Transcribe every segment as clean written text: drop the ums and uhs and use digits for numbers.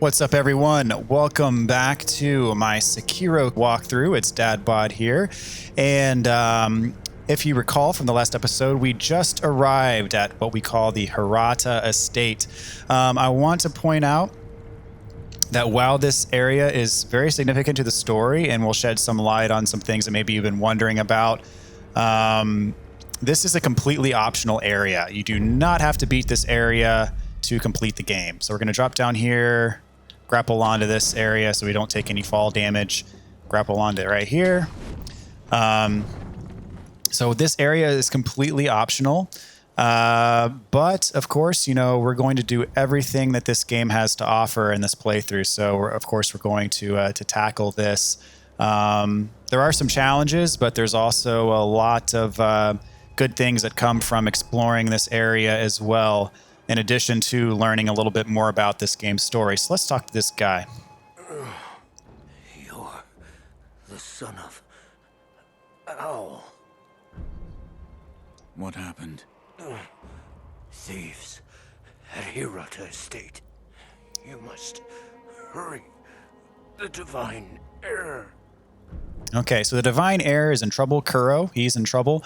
What's up, everyone? Welcome back to my Sekiro walkthrough. It's DadBod here. And if you recall from the last episode, we just arrived at what we call the Hirata Estate. I want to point out that while this area is very significant to the story and will shed some light on some things that maybe you've been wondering about, this is a completely optional area. You do not have to beat this area to complete the game. So we're going to drop down here, grapple onto this area so we don't take any fall damage, grapple onto it right here. So this area is completely optional. But of course, you know, we're going to do everything that this game has to offer in this playthrough. So we're going to tackle this. There are some challenges, but there's also a lot of good things that come from exploring this area as well, in addition to learning a little bit more about this game's story. So let's talk to this guy. You're the son of Owl. What happened? Thieves at Hirata Estate. You must hurry. The divine heir. Okay, so the divine heir is in trouble. Kuro, he's in trouble.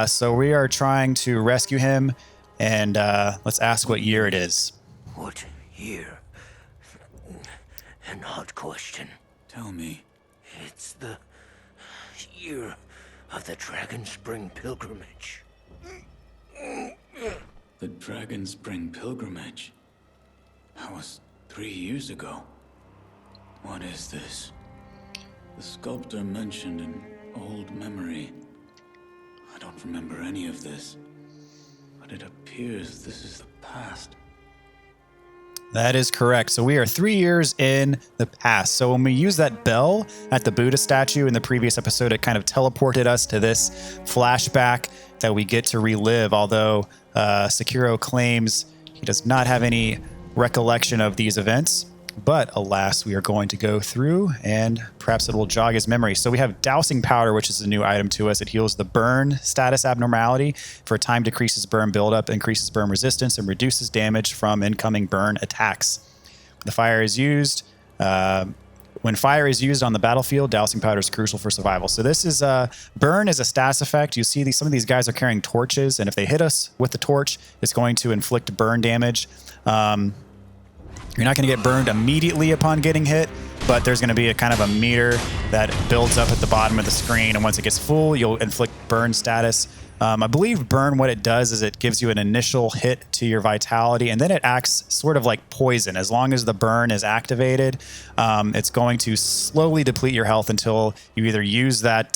So we are trying to rescue him. And let's ask what year it is. What year? An odd question. Tell me. It's the year of the Dragon Spring pilgrimage. The Dragon Spring pilgrimage? That was 3 years ago. What is this? The sculptor mentioned an old memory. I don't remember any of this. But it appears this is the past. That is correct. So we are 3 years in the past. So when we use that bell at the Buddha statue in the previous episode, it kind of teleported us to this flashback that we get to relive. Although Sekiro claims he does not have any recollection of these events. But alas, we are going to go through and perhaps it will jog his memory. So we have dowsing powder, which is a new item to us. It heals the burn status abnormality. For a time, decreases burn buildup, increases burn resistance, and reduces damage from incoming burn attacks. The fire is used. When fire is used on the battlefield, dowsing powder is crucial for survival. So this is burn is a status effect. You see some of these guys are carrying torches, and if they hit us with the torch, it's going to inflict burn damage. You're not going to get burned immediately upon getting hit, but there's going to be a kind of a meter that builds up at the bottom of the screen, and once it gets full, you'll inflict burn status. I believe burn, what it does is it gives you an initial hit to your vitality, and then it acts sort of like poison. As long as the burn is activated, it's going to slowly deplete your health until you either use that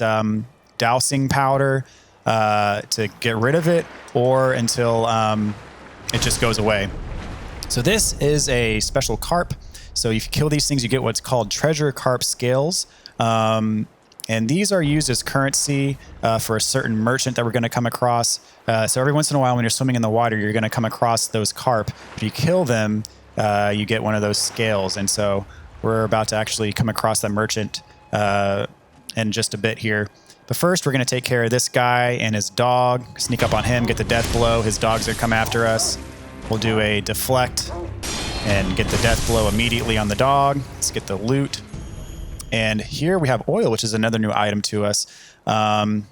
dowsing powder to get rid of it, or until it just goes away. So this is a special carp. So if you kill these things, you get what's called treasure carp scales. And these are used as currency for a certain merchant that we're going to come across. So every once in a while when you're swimming in the water, you're going to come across those carp. If you kill them, you get one of those scales. And so we're about to actually come across that merchant in just a bit here. But first, we're going to take care of this guy and his dog, sneak up on him, get the death blow. His dog's going to come after us. We'll do a deflect and get the death blow immediately on the dog. Let's get the loot. And here we have oil, which is another new item to us. When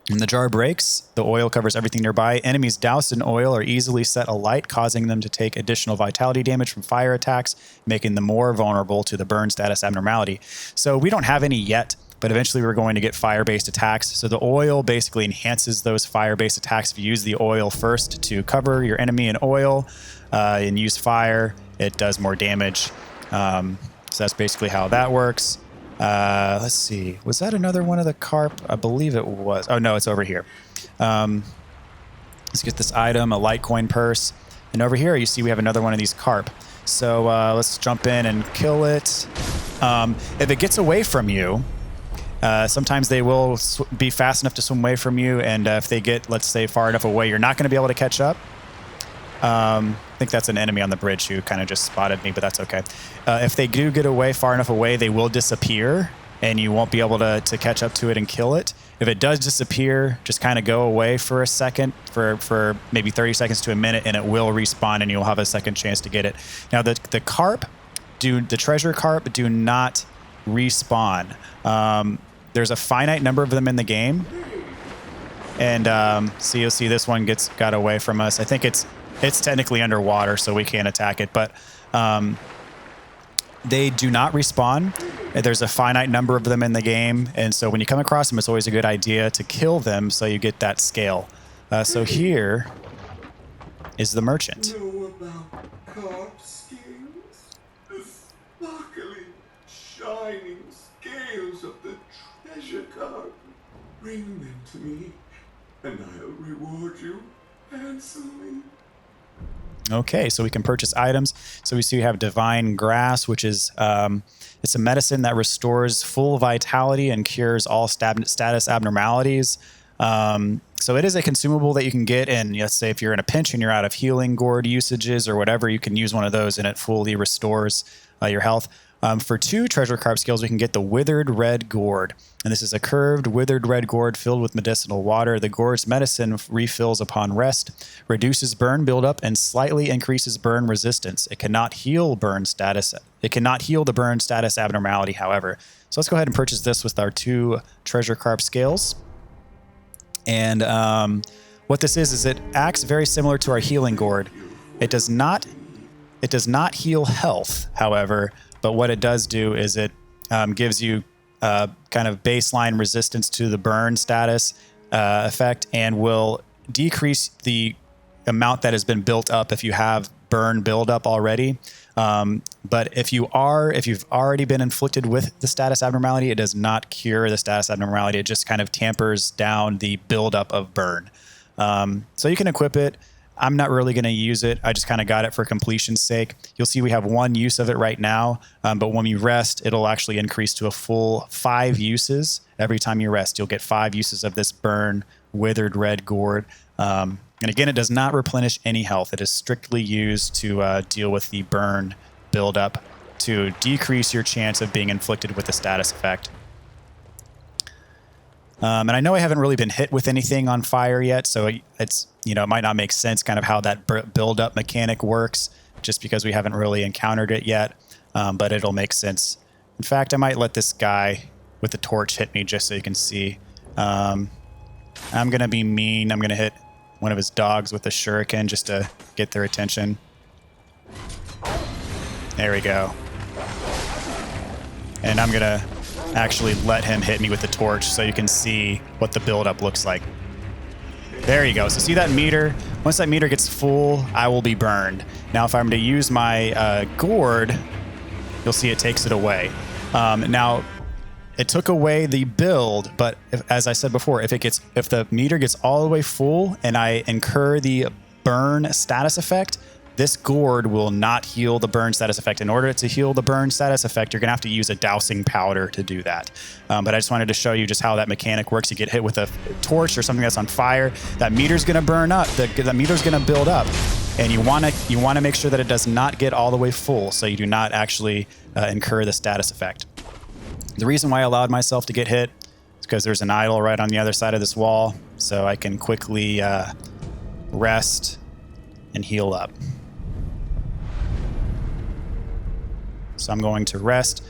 the jar breaks, the oil covers everything nearby. Enemies doused in oil are easily set alight, causing them to take additional vitality damage from fire attacks, making them more vulnerable to the burn status abnormality. So we don't have any yet, but eventually we're going to get fire-based attacks. So the oil basically enhances those fire-based attacks. If you use the oil first to cover your enemy in oil and use fire, it does more damage. So that's basically how that works. Let's see. Was that another one of the carp? I believe it was. Oh, no, it's over here. Let's get this item, a Litecoin purse. And over here, you see we have another one of these carp. So let's jump in and kill it. If it gets away from you, sometimes they will be fast enough to swim away from you, and if they get, let's say, far enough away, you're not going to be able to catch up. I think that's an enemy on the bridge who kind of just spotted me, but that's okay. If they do get away far enough away, they will disappear, and you won't be able to catch up to it and kill it. If it does disappear, just kind of go away for a second, for maybe 30 seconds to a minute, and it will respawn, and you'll have a second chance to get it. Now, the carp the treasure carp do not respawn. There's a finite number of them in the game. And so you'll see this one got away from us. I think it's technically underwater, so we can't attack it. But they do not respawn. There's a finite number of them in the game. And so when you come across them, it's always a good idea to kill them so you get that scale. So here is the merchant. Know about carp scales? The sparkling, shining scales of the treasure carp. Bring them to me, and I'll reward you handsomely. Okay, so we can purchase items. So we see we have divine grass, which is it's a medicine that restores full vitality and cures all status abnormalities. So it is a consumable that you can get, and let's say if you're in a pinch and you're out of healing gourd usages or whatever, you can use one of those and it fully restores your health. For 2 treasure carp scales, we can get the withered red gourd. And this is a curved, withered red gourd filled with medicinal water. The gourd's medicine refills upon rest, reduces burn buildup, and slightly increases burn resistance. It cannot heal burn status. It cannot heal the burn status abnormality, however. So let's go ahead and purchase this with our 2 treasure carp scales. And what this is it acts very similar to our healing gourd. It does not heal health, however, but what it does do is it gives you kind of baseline resistance to the burn status effect, and will decrease the amount that has been built up if you have burn buildup already. But if you've already been inflicted with the status abnormality, it does not cure the status abnormality. It just kind of tampers down the buildup of burn. So you can equip it. I'm not really going to use it. I just kind of got it for completion's sake. You'll see we have 1 use of it right now, but when you rest, it'll actually increase to a full 5 uses. Every time you rest, you'll get 5 uses of this burn withered red gourd. And again, it does not replenish any health. It is strictly used to deal with the burn buildup to decrease your chance of being inflicted with the status effect. And I know I haven't really been hit with anything on fire yet, so it's, it might not make sense kind of how that build-up mechanic works, just because we haven't really encountered it yet, but it'll make sense. In fact, I might let this guy with the torch hit me just so you can see. I'm going to be mean. I'm going to hit one of his dogs with a shuriken just to get their attention. There we go. And I'm going to actually let him hit me with the torch so you can see what the buildup looks like. There you go. So see that meter? Once that meter gets full, I will be burned. Now, if I'm to use my gourd, you'll see it takes it away. Now, it took away the build, but as I said before, if the meter gets all the way full and I incur the burn status effect, this gourd will not heal the burn status effect. In order to heal the burn status effect, you're going to have to use a dousing powder to do that. But I just wanted to show you just how that mechanic works. You get hit with a torch or something that's on fire, that meter's going to burn up, that meter's going to build up. And you want to make sure that it does not get all the way full, so you do not actually incur the status effect. The reason why I allowed myself to get hit is because there's an idol right on the other side of this wall, so I can quickly rest and heal up. So I'm going to rest.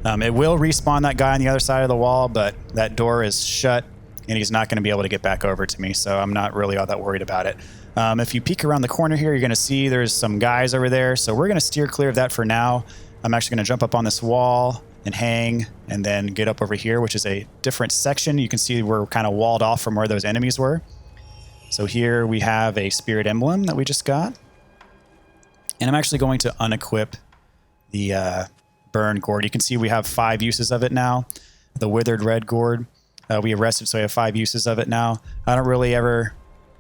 It will respawn that guy on the other side of the wall, but that door is shut and he's not going to be able to get back over to me, so I'm not really all that worried about it. If you peek around the corner here, you're going to see there's some guys over there, so we're going to steer clear of that for now. I'm actually going to jump up on this wall and hang, and then get up over here, which is a different section. You can see we're kind of walled off from where those enemies were. So here we have a spirit emblem that we just got. And I'm actually going to unequip the burn gourd. You can see we have 5 uses of it now. The withered red gourd. We have rested, so we have 5 uses of it now. I don't really ever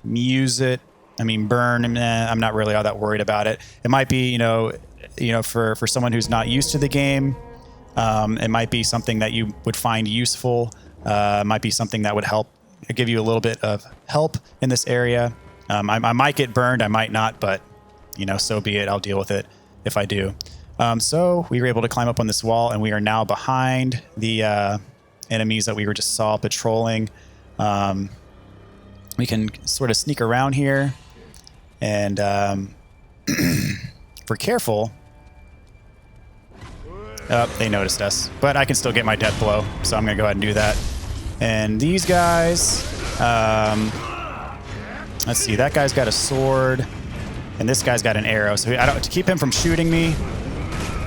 use it. I mean, burn, I'm not really all that worried about it. It might be, for someone who's not used to the game, it might be something that you would find useful. It might be something that would give you a little bit of help in this area. I might get burned, I might not, but so be it. I'll deal with it if I do. So we were able to climb up on this wall, and we are now behind the enemies that we were just saw patrolling. We can sort of sneak around here, and if we're careful, They noticed us. But I can still get my death blow, so I'm going to go ahead and do that. And these guys... let's see. That guy's got a sword. And this guy's got an arrow. So to keep him from shooting me...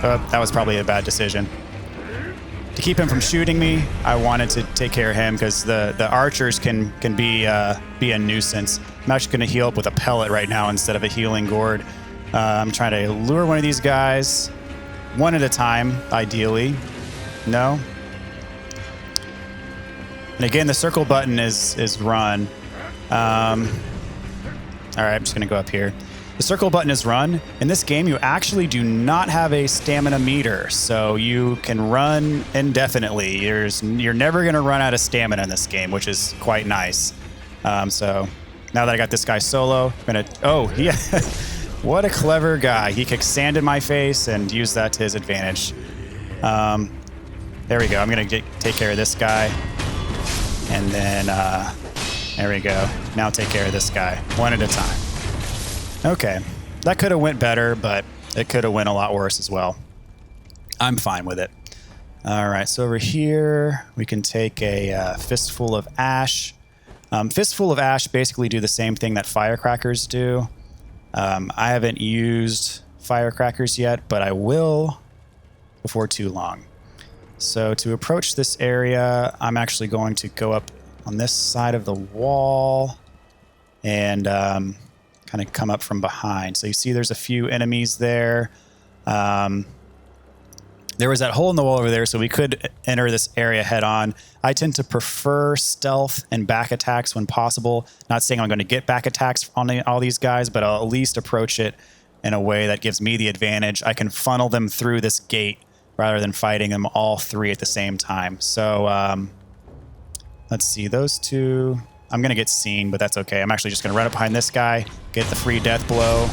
that was probably a bad decision. To keep him from shooting me, I wanted to take care of him because the archers can be a nuisance. I'm actually going to heal up with a pellet right now instead of a healing gourd. I'm trying to lure one of these guys one at a time, ideally. No. And again, the circle button is run. All right, I'm just going to go up here. The circle button is run. In this game, you actually do not have a stamina meter, so you can run indefinitely. You're never going to run out of stamina in this game, which is quite nice. So now that I got this guy solo, I'm going to... Oh, yeah. What a clever guy. He kicked sand in my face and used that to his advantage. There we go. I'm going to take care of this guy. And then, there we go. Now take care of this guy, one at a time. Okay, that could have went better, but it could have went a lot worse as well. I'm fine with it. All right, so over here, we can take a Fistful of Ash. Fistful of Ash basically do the same thing that firecrackers do. I haven't used firecrackers yet, but I will before too long. So to approach this area, I'm actually going to go up on this side of the wall and... kind of come up from behind. So you see there's a few enemies there. There was that hole in the wall over there, so we could enter this area head on. I tend to prefer stealth and back attacks when possible. Not saying I'm going to get back attacks on all these guys, but I'll at least approach it in a way that gives me the advantage. I can funnel them through this gate rather than fighting them all three at the same time. So let's see, those two... I'm going to get seen, but that's okay. I'm actually just going to run up behind this guy, get the free death blow.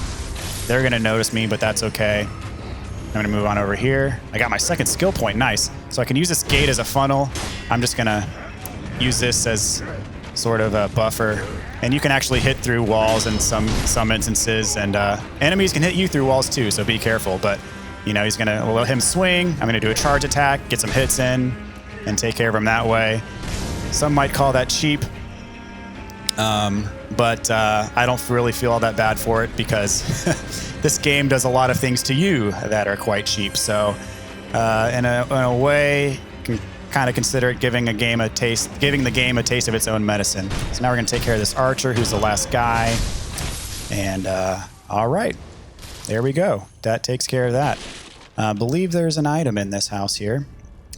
They're going to notice me, but that's okay. I'm going to move on over here. I got my second skill point. Nice. So I can use this gate as a funnel. I'm just going to use this as sort of a buffer. And you can actually hit through walls in some instances. And enemies can hit you through walls too, so be careful. But, you know, he's going to let him swing. I'm going to do a charge attack, get some hits in, and take care of him that way. Some might call that cheap. But I don't really feel all that bad for it because this game does a lot of things to you that are quite cheap. So in a way, you can kind of consider it giving the game a taste of its own medicine. So now we're going to take care of this archer, who's the last guy. And all right, there we go. That takes care of that. I believe there's an item in this house here.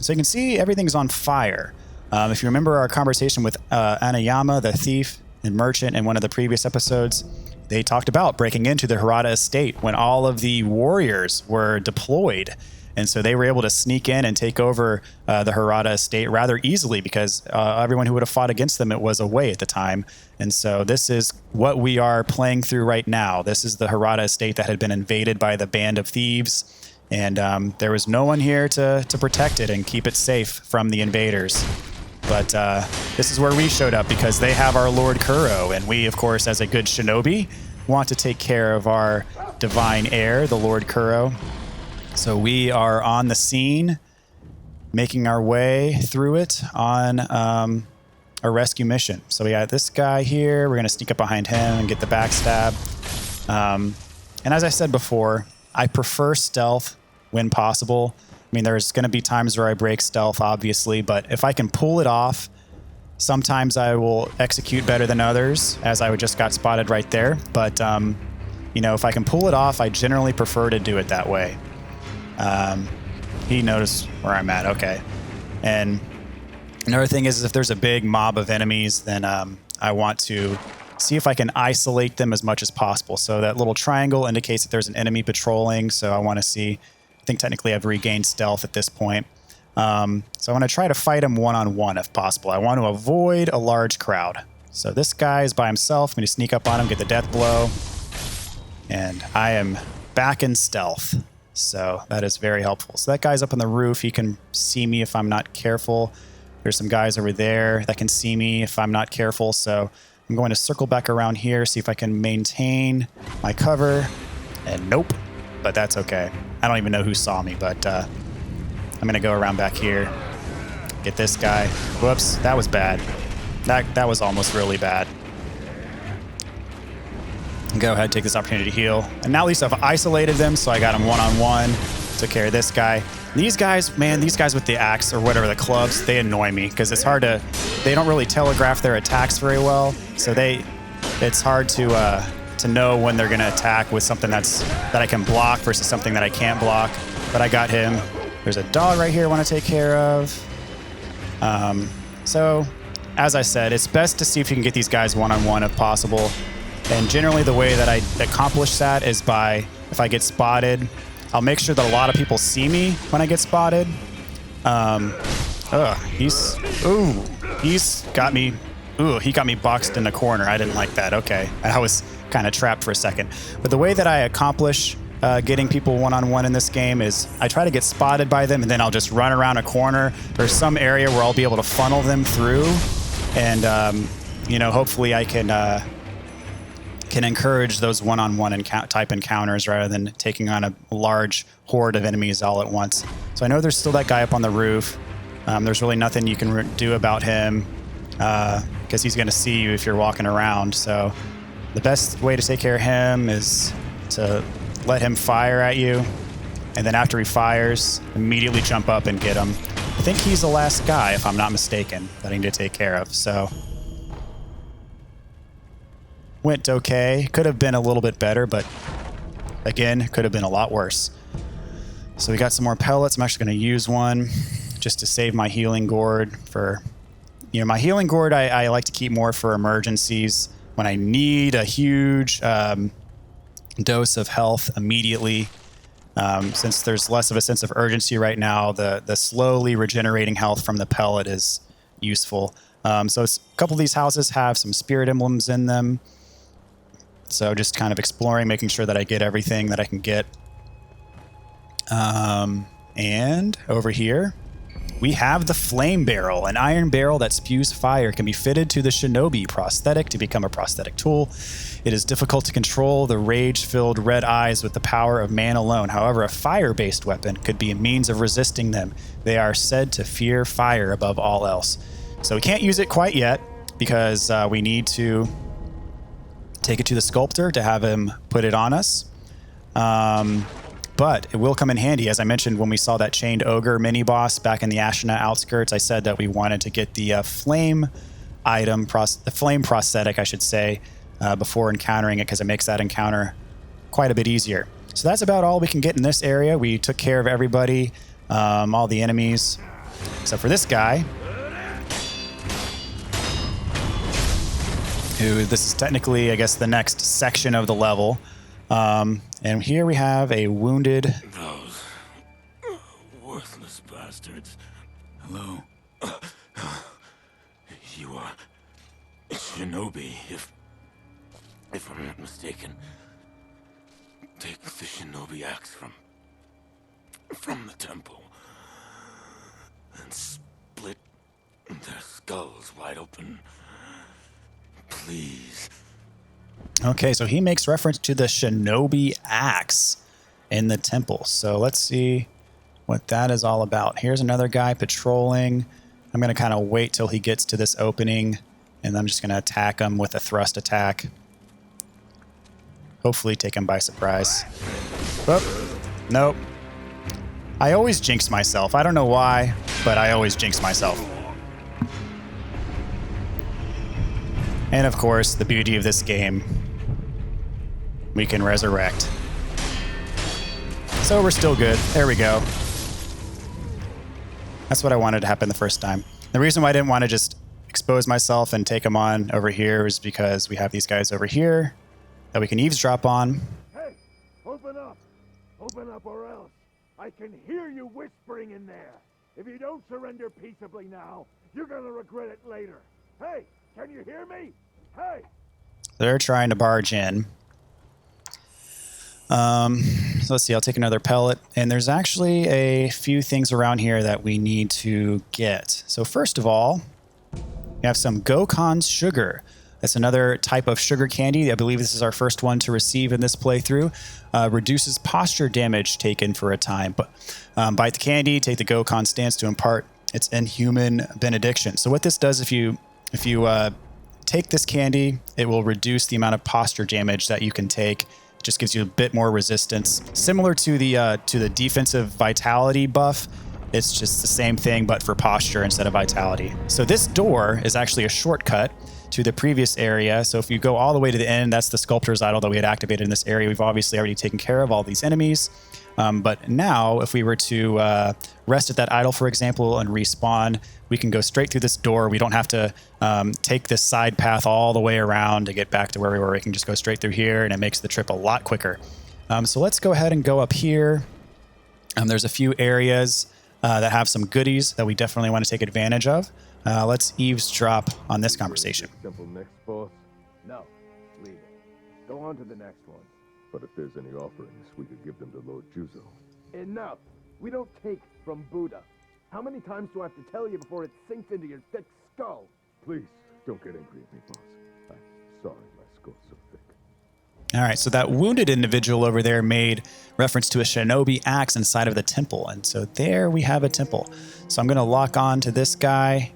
So you can see everything's on fire. If you remember our conversation with Anayama, the thief and merchant, in one of the previous episodes, they talked about breaking into the Hirata Estate when all of the warriors were deployed. And so they were able to sneak in and take over the Hirata Estate rather easily because everyone who would have fought against them, it was away at the time. And so this is what we are playing through right now. This is the Hirata Estate that had been invaded by the band of thieves. And there was no one here to protect it and keep it safe from the invaders. But this is where we showed up because they have our Lord Kuro. And we, of course, as a good shinobi, want to take care of our divine heir, the Lord Kuro. So we are on the scene, making our way through it on a rescue mission. So we got this guy here. We're going to sneak up behind him and get the backstab. And as I said before, I prefer stealth when possible. I mean, there's going to be times where I break stealth, obviously, but if I can pull it off, sometimes I will execute better than others, as I just got spotted right there. But, you know, if I can pull it off, I generally prefer to do it that way. He noticed where I'm at. Okay. And another thing is if there's a big mob of enemies, then I want to see if I can isolate them as much as possible. So that little triangle indicates that there's an enemy patrolling. So I want to see... I think technically I've regained stealth at this point. So I want to try to fight him one-on-one if possible. I want to avoid a large crowd. So this guy is by himself. I'm going to sneak up on him, get the death blow. And I am back in stealth. So that is very helpful. So that guy's up on the roof. He can see me if I'm not careful. There's some guys over there that can see me if I'm not careful. So I'm going to circle back around here, see if I can maintain my cover. And nope. But that's okay. I don't even know who saw me, but I'm going to go around back here. Get this guy. Whoops, that was bad. That was almost really bad. Go ahead, take this opportunity to heal. And now at least I've isolated them, so I got them one-on-one. Took care of this guy. These guys, man, these guys with the axe or whatever, the clubs, they annoy me because it's hard to, they don't really telegraph their attacks very well. So it's hard to know when they're gonna attack with something that I can block versus something that I can't block. But I got him. There's a dog right here I want to take care of. So as I said, it's best to see if you can get these guys one-on-one if possible. And generally the way that I accomplish that is by, if I get spotted, I'll make sure that a lot of people see me when I get spotted. He's got me. Ooh, he got me boxed in the corner. I didn't like that. Okay, I was kind of trapped for a second. But the way that I accomplish getting people one-on-one in this game is I try to get spotted by them, and then I'll just run around a corner or some area where I'll be able to funnel them through. And, hopefully I can encourage those one-on-one type encounters rather than taking on a large horde of enemies all at once. So I know there's still that guy up on the roof. There's really nothing you can do about him because he's going to see you if you're walking around. So the best way to take care of him is to let him fire at you, and then after he fires, immediately jump up and get him. I think he's the last guy, if I'm not mistaken, that I need to take care of. So went okay. Could have been a little bit better, but again, could have been a lot worse. So we got some more pellets. I'm actually going to use one just to save my healing gourd for, my healing gourd I like to keep more for emergencies when I need a huge dose of health immediately. Since there's less of a sense of urgency right now, the slowly regenerating health from the pellet is useful. So a couple of these houses have some spirit emblems in them. So just kind of exploring, making sure that I get everything that I can get. And over here, we have the flame barrel. An iron barrel that spews fire can be fitted to the Shinobi prosthetic to become a prosthetic tool. It is difficult to control the rage-filled red eyes with the power of man alone. However, a fire-based weapon could be a means of resisting them. They are said to fear fire above all else. So we can't use it quite yet because we need to take it to the sculptor to have him put it on us. But it will come in handy. As I mentioned, when we saw that chained ogre mini-boss back in the Ashina Outskirts, I said that we wanted to get the flame item, the flame prosthetic, I should say, before encountering it, because it makes that encounter quite a bit easier. So that's about all we can get in this area. We took care of everybody, all the enemies, except for this guy, who this is technically, I guess, the next section of the level. And here we have a wounded... Those worthless bastards. Hello. You are Shinobi, if I'm not mistaken. Take the Shinobi axe from the temple and split their skulls wide open. Please. Okay, so he makes reference to the Shinobi axe in the temple. So let's see what that is all about. Here's another guy patrolling. I'm going to kind of wait till he gets to this opening, and I'm just going to attack him with a thrust attack. Hopefully take him by surprise. Oh, nope. I always jinx myself. I don't know why, but I always jinx myself. And of course, the beauty of this game, we can resurrect. So we're still good. There we go. That's what I wanted to happen the first time. The reason why I didn't want to just expose myself and take them on over here is because we have these guys over here that we can eavesdrop on. Hey, open up! Open up or else I can hear you whispering in there. If you don't surrender peaceably now, you're gonna regret it later. Hey, can you hear me? Hey! They're trying to barge in. So let's see, I'll take another pellet. And there's actually a few things around here that we need to get. So first of all, we have some Gokon's sugar. That's another type of sugar candy. I believe this is our first one to receive in this playthrough. Reduces posture damage taken for a time. But bite the candy, take the Gokon stance to impart its inhuman benediction. So what this does, if you take this candy, it will reduce the amount of posture damage that you can take. It just gives you a bit more resistance. Similar to the defensive vitality buff. It's just the same thing, but for posture instead of vitality. So this door is actually a shortcut to the previous area. So if you go all the way to the end, that's the sculptor's idol that we had activated in this area. We've obviously already taken care of all these enemies. But now if we were to rest at that idol, for example, and respawn, we can go straight through this door. We don't have to take this side path all the way around to get back to where we were. We can just go straight through here, and it makes the trip a lot quicker. So let's go ahead and go up here. There's a few areas that have some goodies that we definitely want to take advantage of. Let's eavesdrop on this conversation. Simple next boss? No, leave it. Go on to the next one. But if there's any offerings, we could give them to Lord Juzo. Enough! We don't take from Buddha. How many times do I have to tell you before it sinks into your thick skull? Please, don't get angry at me, boss. I'm sorry my skull's so thick. All right, so that wounded individual over there made reference to a shinobi axe inside of the temple. And so there we have a temple. So I'm going to lock on to this guy,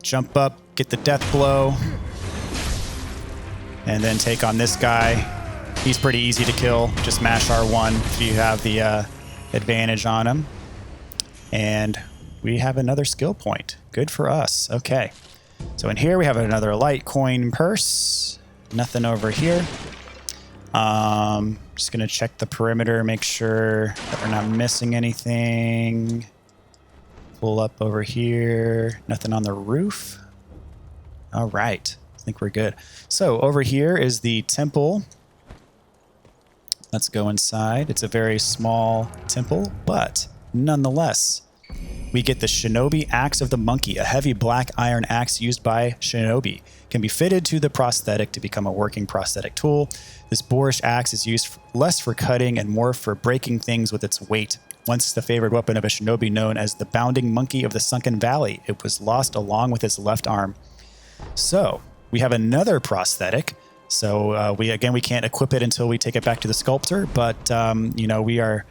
jump up, get the death blow, and then take on this guy. He's pretty easy to kill. Just mash R1 if you have the advantage on him. And we have another skill point. Good for us. Okay. So in here we have another light coin purse. Nothing over here. Just gonna check the perimeter, make sure that we're not missing anything. Pull up over here. Nothing on the roof. All right. I think we're good. So over here is the temple. Let's go inside. It's a very small temple, but nonetheless, we get the Shinobi Axe of the Monkey, a heavy black iron axe used by Shinobi. Can be fitted to the prosthetic to become a working prosthetic tool. This boorish axe is used less for cutting and more for breaking things with its weight. Once the favored weapon of a shinobi known as the Bounding Monkey of the Sunken Valley, it was lost along with his left arm. So we have another prosthetic. So we can't equip it until we take it back to the sculptor, but we are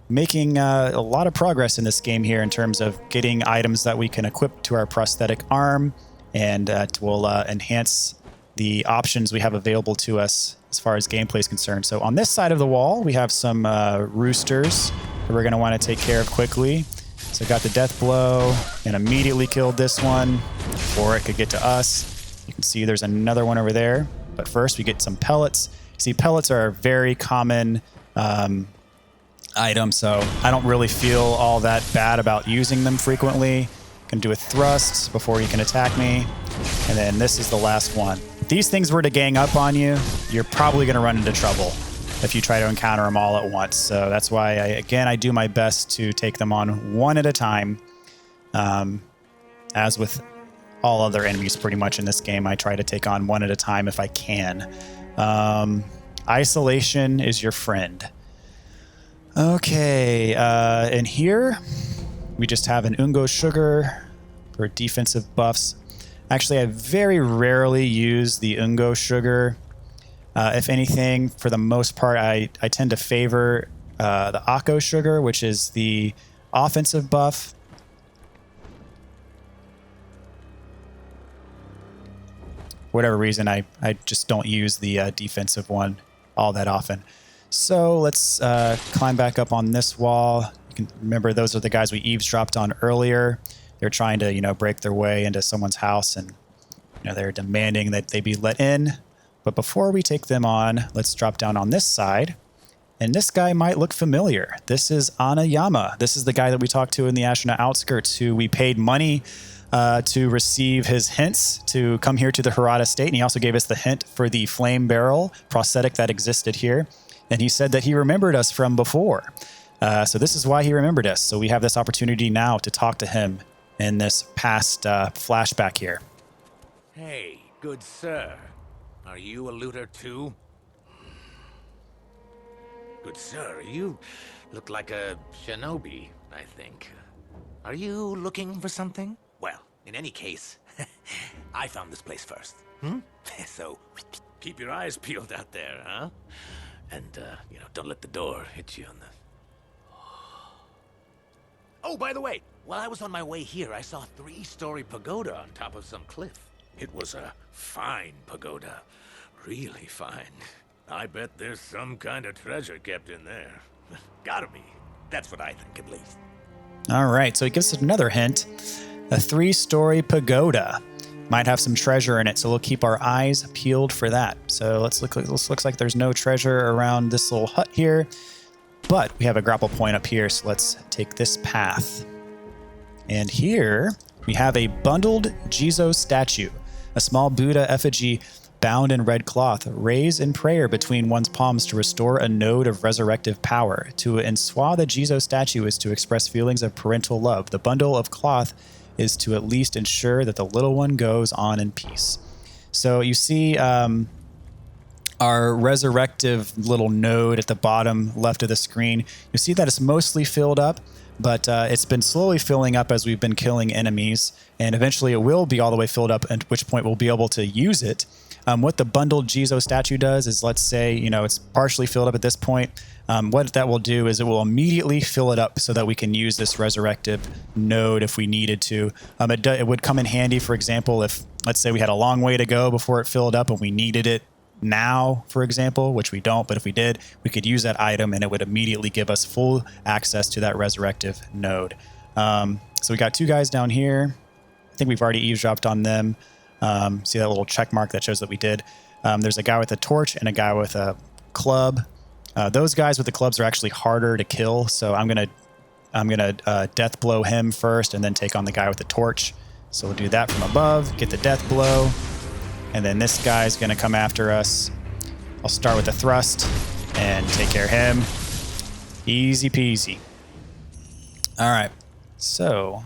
making a lot of progress in this game here in terms of getting items that we can equip to our prosthetic arm, and will enhance the options we have available to us as far as gameplay is concerned. So on this side of the wall, we have some roosters that we're going to want to take care of quickly. So got the death blow and immediately killed this one before it could get to us. You can see there's another one over there. But first, we get some pellets. See, pellets are a very common item, so I don't really feel all that bad about using them frequently. Can do a thrust before you can attack me. And then this is the last one. If these things were to gang up on you, you're probably going to run into trouble if you try to encounter them all at once. So that's why, I do my best to take them on one at a time. As with all other enemies pretty much in this game, I try to take on one at a time if I can. Isolation is your friend. Okay, and here we just have an Ungo Sugar for defensive buffs. Actually, I very rarely use the Ungo Sugar. If anything, for the most part, I tend to favor the Akko Sugar, which is the offensive buff. For whatever reason, I just don't use the defensive one all that often. So let's climb back up on this wall. You can remember those are the guys we eavesdropped on earlier. They're trying to, break their way into someone's house, and they're demanding that they be let in. But before we take them on, let's drop down on this side. And this guy might look familiar. This is Anayama. This is the guy that we talked to in the Ashina Outskirts, who we paid money to receive his hints to come here to the Hirata Estate. And he also gave us the hint for the flame barrel prosthetic that existed here. And he said that he remembered us from before. So this is why he remembered us. So we have this opportunity now to talk to him in this past flashback here. Hey, good sir. Are you a looter too? Good sir, you look like a shinobi, I think. Are you looking for something? Well, in any case, I found this place first. So, keep your eyes peeled out there, huh? And, don't let the door hit you on the... Oh, by the way, while I was on my way here, I saw a 3-story pagoda on top of some cliff. It was a fine pagoda. Really fine. I bet there's some kind of treasure kept in there. Gotta be. That's what I think, at least. All right, so it gives us another hint. A 3-story pagoda might have some treasure in it, so we'll keep our eyes peeled for that. So this looks like there's no treasure around this little hut here, but we have a grapple point up here, so let's take this path. And here we have a bundled Jizo statue, a small Buddha effigy bound in red cloth, raised in prayer between one's palms to restore a node of resurrective power. To enswathe the Jizo statue is to express feelings of parental love. The bundle of cloth is to at least ensure that the little one goes on in peace. So you see our resurrective little node at the bottom left of the screen. You see that it's mostly filled up, but it's been slowly filling up as we've been killing enemies, and eventually it will be all the way filled up, at which point we'll be able to use it. What the bundled Jizo statue does is, let's say, it's partially filled up at this point. What that will do is it will immediately fill it up so that we can use this resurrective node if we needed to. It would come in handy, for example, if, let's say, we had a long way to go before it filled up and we needed it now, for example, which we don't, but if we did, we could use that item and it would immediately give us full access to that resurrective node. So we got 2 guys down here. I think we've already eavesdropped on them. See that little check mark that shows that we did. There's a guy with a torch and a guy with a club. Those guys with the clubs are actually harder to kill, so I'm gonna death blow him first and then take on the guy with the torch. So we'll do that from above, get the death blow, and then this guy's gonna come after us. I'll start with the thrust and take care of him. Easy peasy. All right, so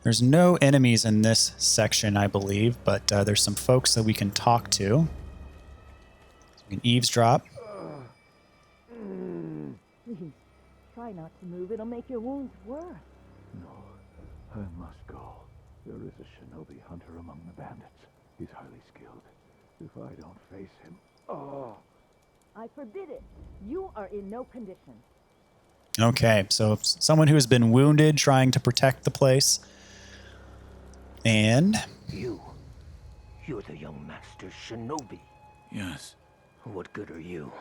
there's no enemies in this section, I believe, but there's some folks that we can talk to. So we can eavesdrop. Please, try not to move. It'll make your wounds worse. No, I must go. There is a Shinobi Hunter among the bandits. He's highly skilled. If I don't face him... Oh! I forbid it. You are in no condition. Okay, so someone who has been wounded trying to protect the place. And... You're the young master Shinobi. Yes. What good are you?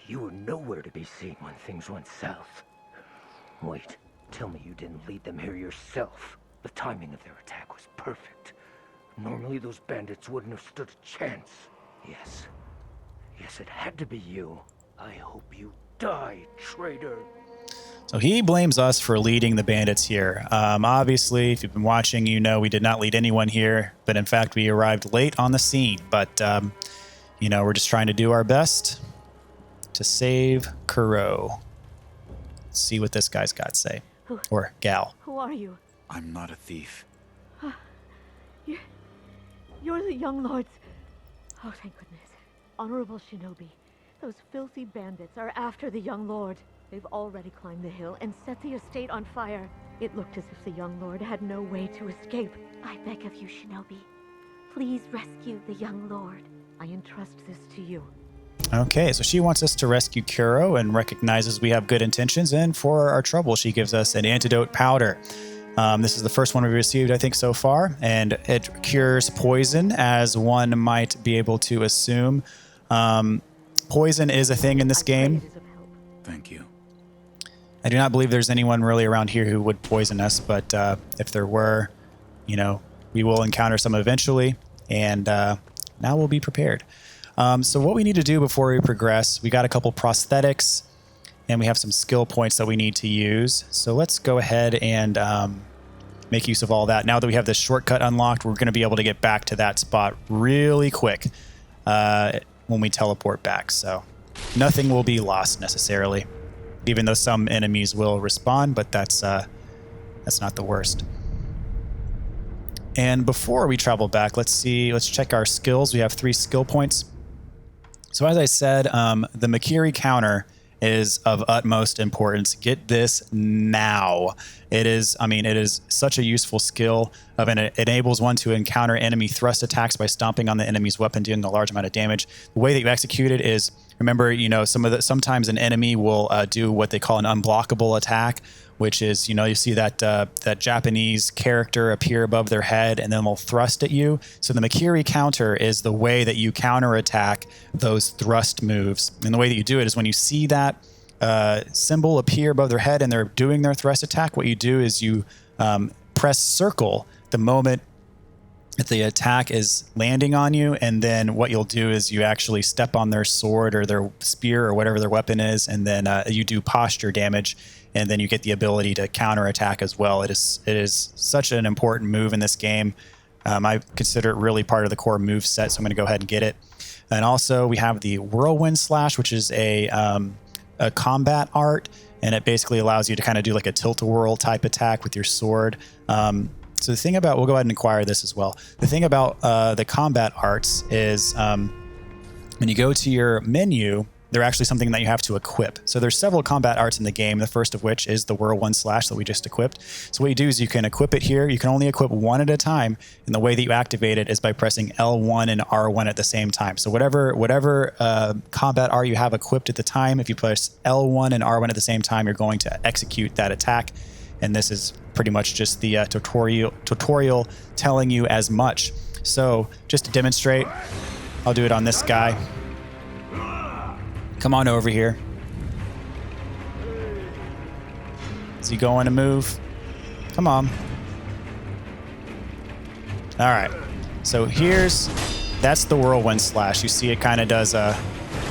You were nowhere to be seen when things went south. Wait, tell me you didn't lead them here yourself. The timing of their attack was perfect. Normally those bandits wouldn't have stood a chance. Yes, it had to be you. I hope you die, traitor. So he blames us for leading the bandits here. Obviously, if you've been watching, you know we did not lead anyone here, but in fact we arrived late on the scene. But, we're just trying to do our best to save Kuro. Let's see what this guy's got to say. Or gal. Who are you? I'm not a thief. You're the young lords. Oh, thank goodness. Honorable Shinobi, those filthy bandits are after the young lord. They've already climbed the hill and set the estate on fire. It looked as if the young lord had no way to escape. I beg of you, Shinobi, please rescue the young lord. I entrust this to you. Okay, so she wants us to rescue Kuro and recognizes we have good intentions, and for our trouble, she gives us an antidote powder. This is the first one we've received, I think, so far, and it cures poison, as one might be able to assume. Poison is a thing in this game. Thank you. I do not believe there's anyone really around here who would poison us, but if there were, we will encounter some eventually, and now we'll be prepared. So what we need to do before we progress, we got a couple prosthetics, and we have some skill points that we need to use. So let's go ahead and make use of all that. Now that we have this shortcut unlocked, we're going to be able to get back to that spot really quick when we teleport back. So nothing will be lost necessarily, even though some enemies will respawn, but that's not the worst. And before we travel back, let's check our skills. We have 3 skill points. So as I said, the Makiri counter is of utmost importance. Get this now. It is such a useful skill, and it enables one to encounter enemy thrust attacks by stomping on the enemy's weapon, dealing a large amount of damage. The way that you execute it is, remember, sometimes an enemy will do what they call an unblockable attack, which is, you see that Japanese character appear above their head and then they'll thrust at you. So the Mikiri counter is the way that you counterattack those thrust moves. And the way that you do it is when you see that symbol appear above their head and they're doing their thrust attack, what you do is you press circle the moment that the attack is landing on you, and then what you'll do is you actually step on their sword or their spear or whatever their weapon is, and then you do posture damage, and then you get the ability to counterattack as well. It is such an important move in this game. I consider it really part of the core move set, so I'm going to go ahead and get it. And also we have the Whirlwind Slash, which is a combat art, and it basically allows you to kind of do like a tilt-a-whirl type attack with your sword. So the thing about, we'll go ahead and acquire this as well. The thing about the combat arts is when you go to your menu, they're actually something that you have to equip. So there's several combat arts in the game, the first of which is the Whirlwind Slash that we just equipped. So what you do is you can equip it here. You can only equip one at a time, and the way that you activate it is by pressing L1 and R1 at the same time. So whatever combat art you have equipped at the time, if you press L1 and R1 at the same time, you're going to execute that attack. And this is pretty much just the tutorial telling you as much. So just to demonstrate, I'll do it on this guy. Come on over here. Is he going to move? Come on. All right. So that's the Whirlwind Slash. You see it kind of does a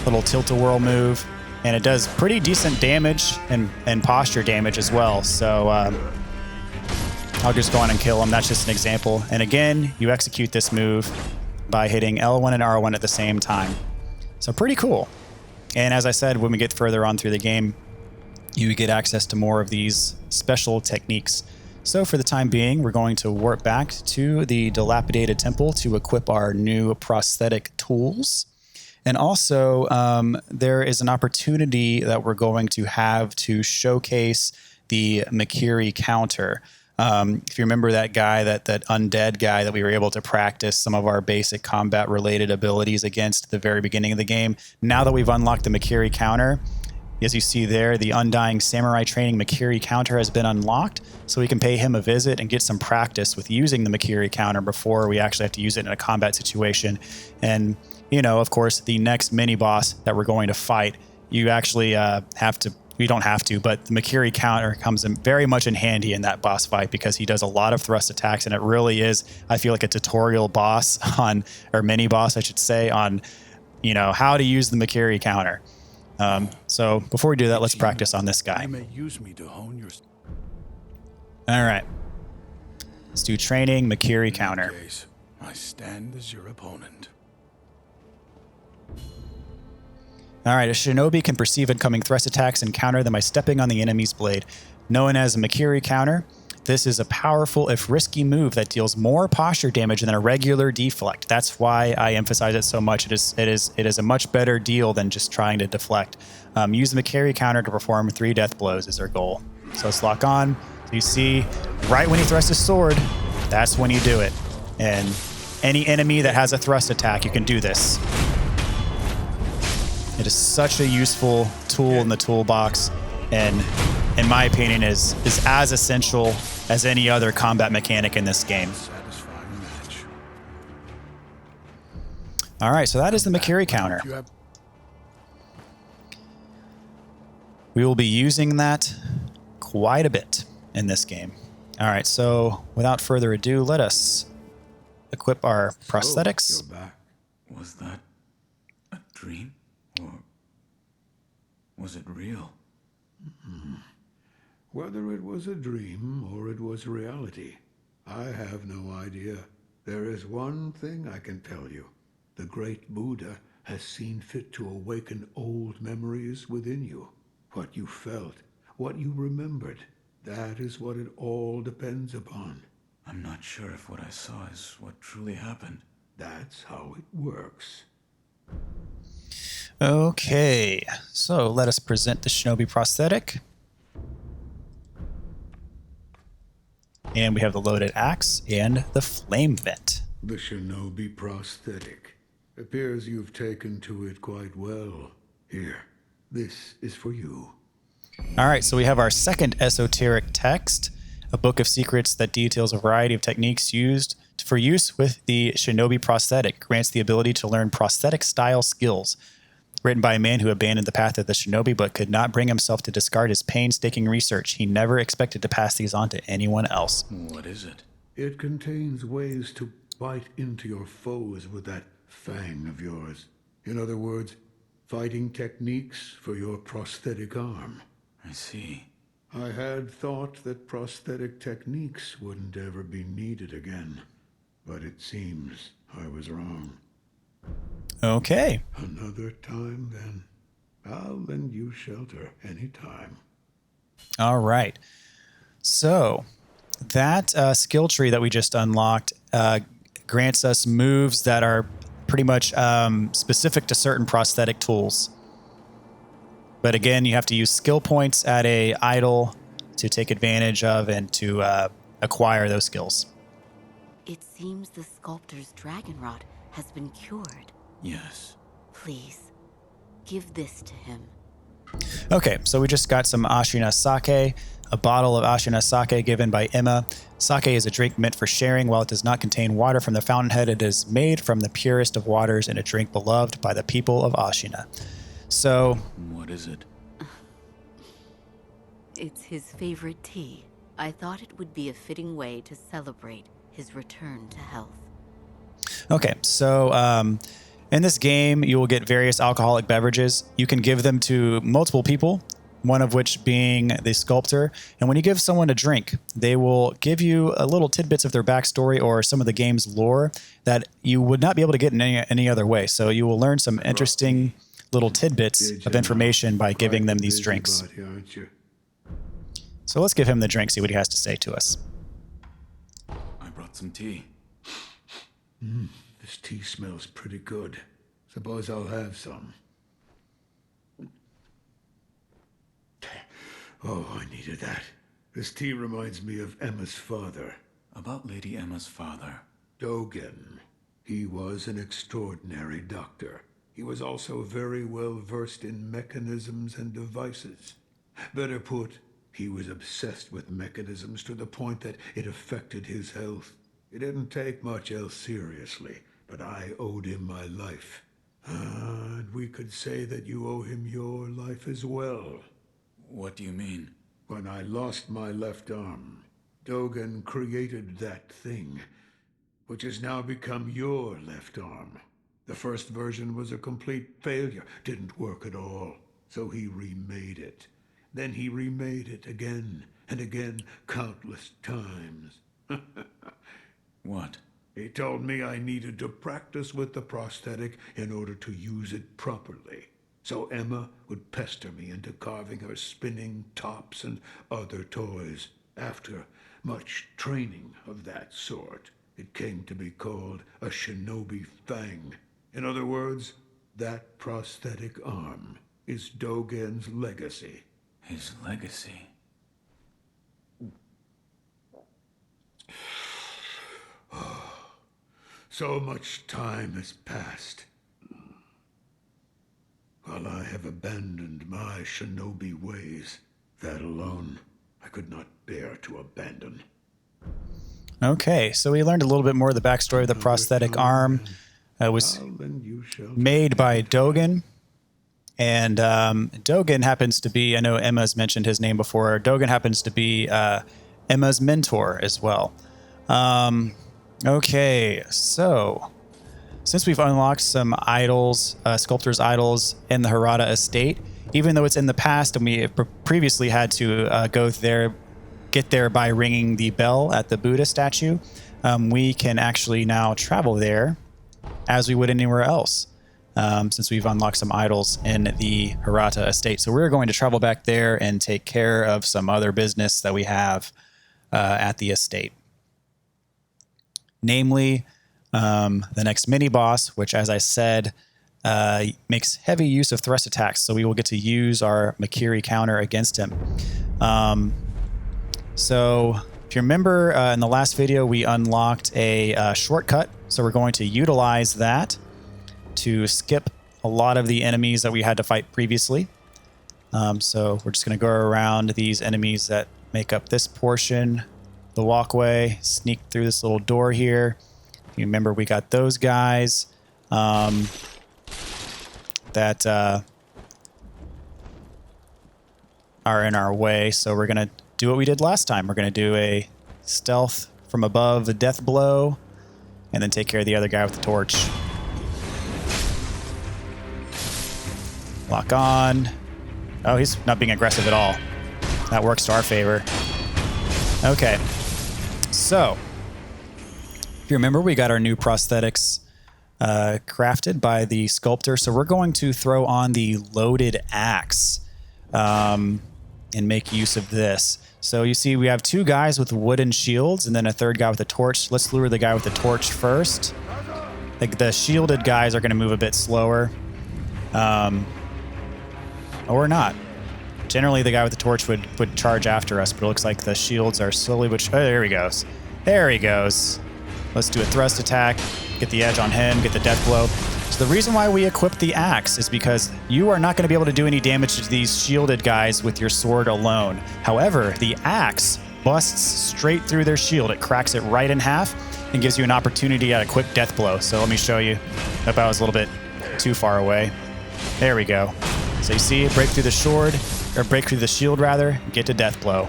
little tilt-a-whirl move, and it does pretty decent damage and posture damage as well. So I'll just go on and kill him. That's just an example. And again, you execute this move by hitting L1 and R1 at the same time. So pretty cool. And as I said, when we get further on through the game, you get access to more of these special techniques. So for the time being, we're going to warp back to the dilapidated temple to equip our new prosthetic tools. And also, there is an opportunity that we're going to have to showcase the Mikiri counter. If you remember that guy, that undead guy that we were able to practice some of our basic combat-related abilities against at the very beginning of the game, now that we've unlocked the Mikiri counter, as you see there, the Undying Samurai Training Mikiri counter has been unlocked, so we can pay him a visit and get some practice with using the Mikiri counter before we actually have to use it in a combat situation. And, of course, the next mini-boss that we're going to fight, you actually we don't have to, but the Mikiri counter comes in very much in handy in that boss fight because he does a lot of thrust attacks, and it really is, I feel like, a tutorial boss or mini boss, I should say, on, how to use the Mikiri counter. So before we do that, let's practice on this guy. You may use me to hone your... All right. Let's do training Mikiri counter. Case, I stand as your opponent. All right, a shinobi can perceive incoming thrust attacks and counter them by stepping on the enemy's blade. Known as a Mikiri counter, this is a powerful, if risky, move that deals more posture damage than a regular deflect. That's why I emphasize it so much. It is a much better deal than just trying to deflect. Use the Mikiri counter to perform 3 death blows is our goal. So let's lock on. So you see, right when he thrusts his sword, that's when you do it. And any enemy that has a thrust attack, you can do this. It is such a useful tool in the toolbox, and in my opinion is as essential as any other combat mechanic in this game. All right, so that is the Mikiri counter. We will be using that quite a bit in this game. All right, so without further ado, let us equip our prosthetics. You're back. Was that a dream? Or was it real? Whether it was a dream or it was reality, I have no idea. There is one thing I can tell you. The great Buddha has seen fit to awaken old memories within you. What you felt, what you remembered, that is what it all depends upon. I'm not sure if what I saw is what truly happened. That's how it works. Okay, so let us present the Shinobi prosthetic. And we have the loaded axe and the flame vent. The Shinobi prosthetic. Appears you've taken to it quite well. Here, this is for you. All right, so we have our second esoteric text, a book of secrets that details a variety of techniques used for use with the Shinobi prosthetic, grants the ability to learn prosthetic style skills. Written by a man who abandoned the path of the Shinobi but could not bring himself to discard his painstaking research. He never expected to pass these on to anyone else. What is it? It contains ways to bite into your foes with that fang of yours. In other words, fighting techniques for your prosthetic arm. I see. I had thought that prosthetic techniques wouldn't ever be needed again, but it seems I was wrong. Okay. Another time, then. I'll lend you shelter anytime. All right. So that skill tree that we just unlocked grants us moves that are pretty much specific to certain prosthetic tools. But again, you have to use skill points at a idol to take advantage of and to acquire those skills. It seems the sculptor's dragon rot has been cured. Yes. Please, give this to him. Okay, so we just got some Ashina sake, a bottle of Ashina sake given by Emma. Sake is a drink meant for sharing. While it does not contain water from the fountainhead, it is made from the purest of waters and a drink beloved by the people of Ashina. So... What is it? It's his favorite tea. I thought it would be a fitting way to celebrate his return to health. Okay, so in this game, you will get various alcoholic beverages. You can give them to multiple people, one of which being the sculptor. And when you give someone a drink, they will give you a little tidbits of their backstory or some of the game's lore that you would not be able to get in any other way. So you will learn some interesting little tidbits of information by giving them these drinks. So let's give him the drink, see what he has to say to us. I brought some tea. This tea smells pretty good. Suppose I'll have some. Oh, I needed that. This tea reminds me of Emma's father. About Lady Emma's father. Dogen. He was an extraordinary doctor. He was also very well versed in mechanisms and devices. Better put, he was obsessed with mechanisms to the point that it affected his health. It didn't take much else seriously, but I owed him my life. And we could say that you owe him your life as well. What do you mean? When I lost my left arm, Dogen created that thing, which has now become your left arm. The first version was a complete failure, didn't work at all, so he remade it. Then he remade it again and again, countless times. What? He told me I needed to practice with the prosthetic in order to use it properly. So Emma would pester me into carving her spinning tops and other toys. After much training of that sort, it came to be called a Shinobi Fang. In other words, that prosthetic arm is Dogen's legacy. His legacy? So much time has passed. While I have abandoned my shinobi ways, that alone I could not bear to abandon. Okay, so we learned a little bit more of the backstory of the prosthetic arm. It was made by Dogen. And Dogen happens to be, I know Emma's mentioned his name before, Dogen happens to be Emma's mentor as well. Okay, so since we've unlocked some idols, sculptor's idols in the Hirata Estate, even though it's in the past and we previously had to get there by ringing the bell at the Buddha statue, we can actually now travel there as we would anywhere else, since we've unlocked some idols in the Hirata Estate. So we're going to travel back there and take care of some other business that we have at the estate. Namely, the next mini-boss, which, as I said, makes heavy use of thrust attacks, so we will get to use our Makiri counter against him. So if you remember in the last video, we unlocked a shortcut, so we're going to utilize that to skip a lot of the enemies that we had to fight previously. So we're just going to go around these enemies that make up this portion, the walkway, sneak through this little door here. You remember we got those guys that are in our way. So we're going to do what we did last time. We're going to do a stealth from above, a death blow, and then take care of the other guy with the torch. Lock on. Oh, he's not being aggressive at all. That works to our favor. Okay. So, if you remember, we got our new prosthetics crafted by the sculptor. So we're going to throw on the loaded axe and make use of this. So you see we have two guys with wooden shields and then a third guy with a torch. Let's lure the guy with the torch first. Like the shielded guys are going to move a bit slower. Or not. Generally, the guy with the torch would charge after us, but it looks like the shields are slowly but... Oh, there he goes. There he goes. Let's do a thrust attack, get the edge on him, get the death blow. So the reason why we equip the axe is because you are not going to be able to do any damage to these shielded guys with your sword alone. However, the axe busts straight through their shield. It cracks it right in half and gives you an opportunity at a quick death blow. So let me show you. Hope I was a little bit too far away. There we go. So you see, break through the sword, or break through the shield rather, get to death blow.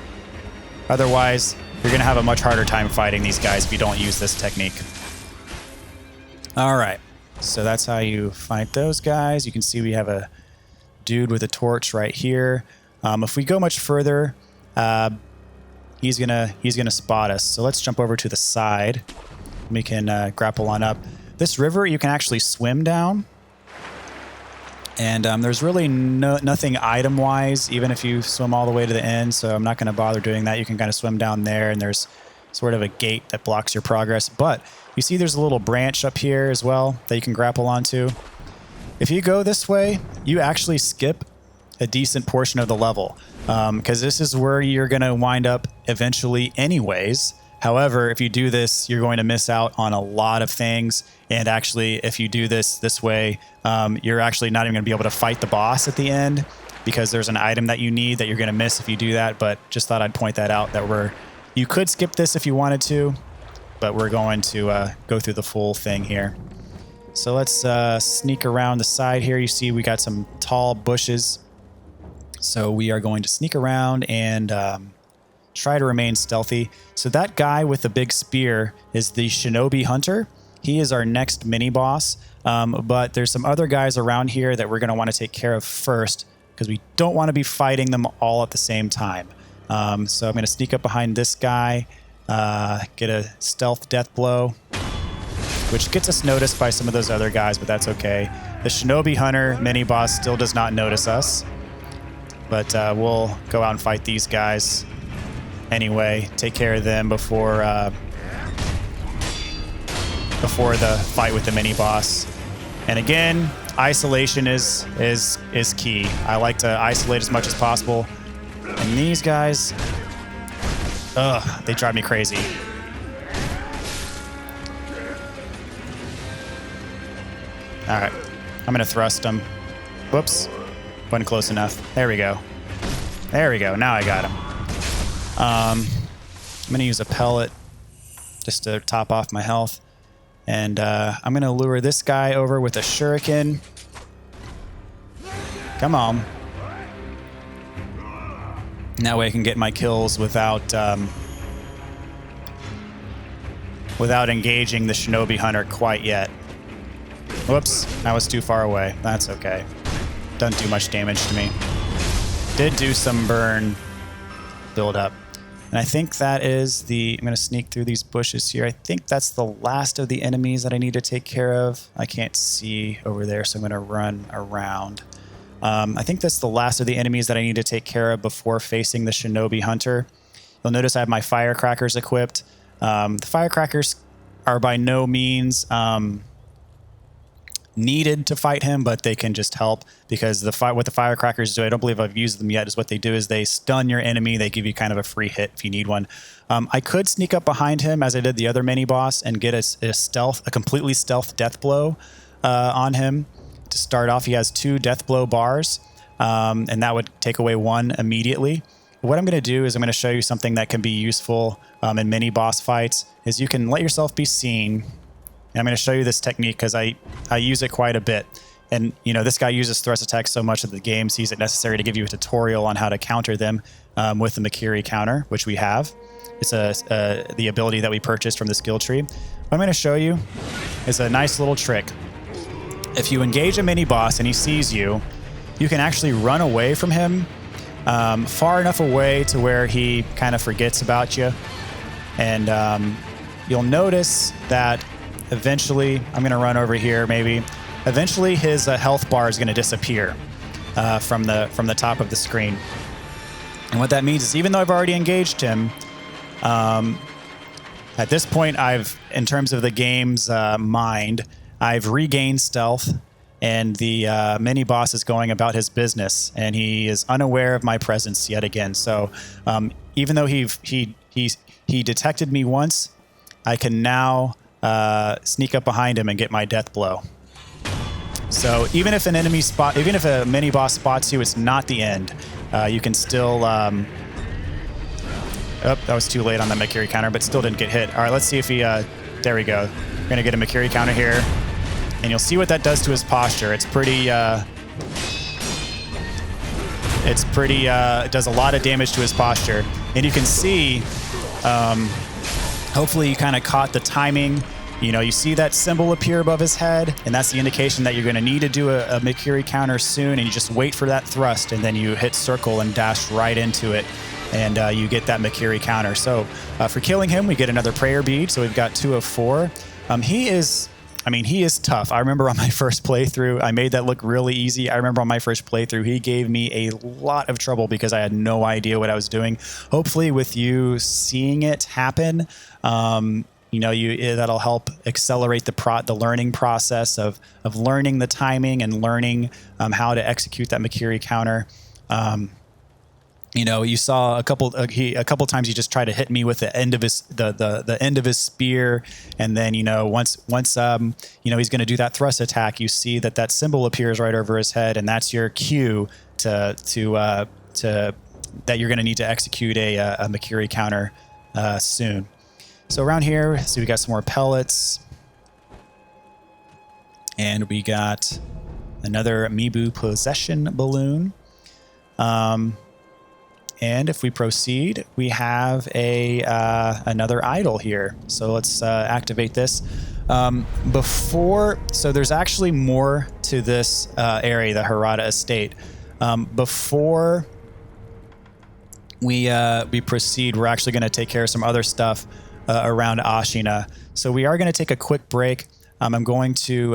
Otherwise, you're going to have a much harder time fighting these guys if you don't use this technique. All right, so that's how you fight those guys. You can see we have a dude with a torch right here. If we go much further, he's gonna spot us. So let's jump over to the side. We can grapple on up. This river you can actually swim down. And there's really nothing item-wise, even if you swim all the way to the end, so I'm not going to bother doing that. You can kind of swim down there, and there's sort of a gate that blocks your progress. But you see there's a little branch up here as well that you can grapple onto. If you go this way, you actually skip a decent portion of the level, because this is where you're going to wind up eventually anyways. However, if you do this, you're going to miss out on a lot of things. And actually, if you do this way, you're actually not even going to be able to fight the boss at the end because there's an item that you need that you're going to miss if you do that. But just thought I'd point that out that you could skip this if you wanted to, but we're going to go through the full thing here. So let's sneak around the side here. You see we got some tall bushes. So we are going to sneak around and try to remain stealthy. So that guy with the big spear is the Shinobi Hunter. He is our next mini-boss, but there's some other guys around here that we're going to want to take care of first because we don't want to be fighting them all at the same time. So I'm going to sneak up behind this guy, get a stealth death blow, which gets us noticed by some of those other guys, but that's okay. The Shinobi Hunter mini-boss still does not notice us, but we'll go out and fight these guys anyway, take care of them before the fight with the mini boss. And again, isolation is key. I like to isolate as much as possible. And these guys, they drive me crazy. All right, I'm gonna thrust him. Whoops, wasn't close enough. There we go. There we go. Now I got him. I'm gonna use a pellet just to top off my health. And I'm going to lure this guy over with a shuriken. Come on. And that way I can get my kills without engaging the Shinobi Hunter quite yet. Whoops, that was too far away. That's okay. Doesn't do much damage to me. Did do some burn build up. And I think that is I'm going to sneak through these bushes here. I think that's the last of the enemies that I need to take care of. I can't see over there, so I'm going to run around. I think that's the last of the enemies that I need to take care of before facing the Shinobi Hunter. You'll notice I have my firecrackers equipped. The firecrackers are by no means needed to fight him, but they can just help because what the firecrackers do, I don't believe I've used them yet, is what they do is they stun your enemy. They give you kind of a free hit if you need one. I could sneak up behind him as I did the other mini boss and get a completely stealth death blow on him to start off. He has 2 death blow bars, and that would take away 1 immediately. What I'm going to do is I'm going to show you something that can be useful in mini boss fights. Is you can let yourself be seen. And I'm going to show you this technique because I use it quite a bit. And, this guy uses thrust attacks so much that the game sees it necessary to give you a tutorial on how to counter them with the Mikiri counter, which we have. It's the ability that we purchased from the skill tree. What I'm going to show you is a nice little trick. If you engage a mini boss and he sees you, you can actually run away from him far enough away to where he kind of forgets about you. And you'll notice that eventually, I'm going to run over here maybe. Eventually, his health bar is going to disappear from the top of the screen. And what that means is even though I've already engaged him, at this point, in terms of the game's mind, I've regained stealth, and the mini boss is going about his business, and he is unaware of my presence yet again. So even though he detected me once, I can now sneak up behind him and get my death blow. So even if a mini boss spots you, it's not the end. You can still. That was too late on the Mikiri counter, but still didn't get hit. All right, let's see if he. There we go. We're gonna get a Mikiri counter here, and you'll see what that does to his posture. It's pretty. It does a lot of damage to his posture, and you can see. Hopefully you kind of caught the timing. You see that symbol appear above his head, and that's the indication that you're going to need to do a Mikiri counter soon, and you just wait for that thrust, and then you hit circle and dash right into it, and you get that Mikiri counter. So for killing him, we get another prayer bead, so we've got 2 of 4. He is tough. I remember on my first playthrough, I made that look really easy. I remember on my first playthrough, he gave me a lot of trouble because I had no idea what I was doing. Hopefully with you seeing it happen, that'll help accelerate the learning process of learning the timing and learning how to execute that Mikiri counter. You saw a couple times he just tried to hit me with the end of his the end of his spear, and then once he's going to do that thrust attack, you see that symbol appears right over his head, and that's your cue to that you're going to need to execute a Mikiri counter soon. So around here, we got some more pellets, and we got another Amiibo possession balloon. And if we proceed, we have another idol here. So let's activate this. So there's actually more to this area, the Hirata Estate. Before we proceed, we're actually going to take care of some other stuff around Ashina. So we are going to take a quick break. I'm going to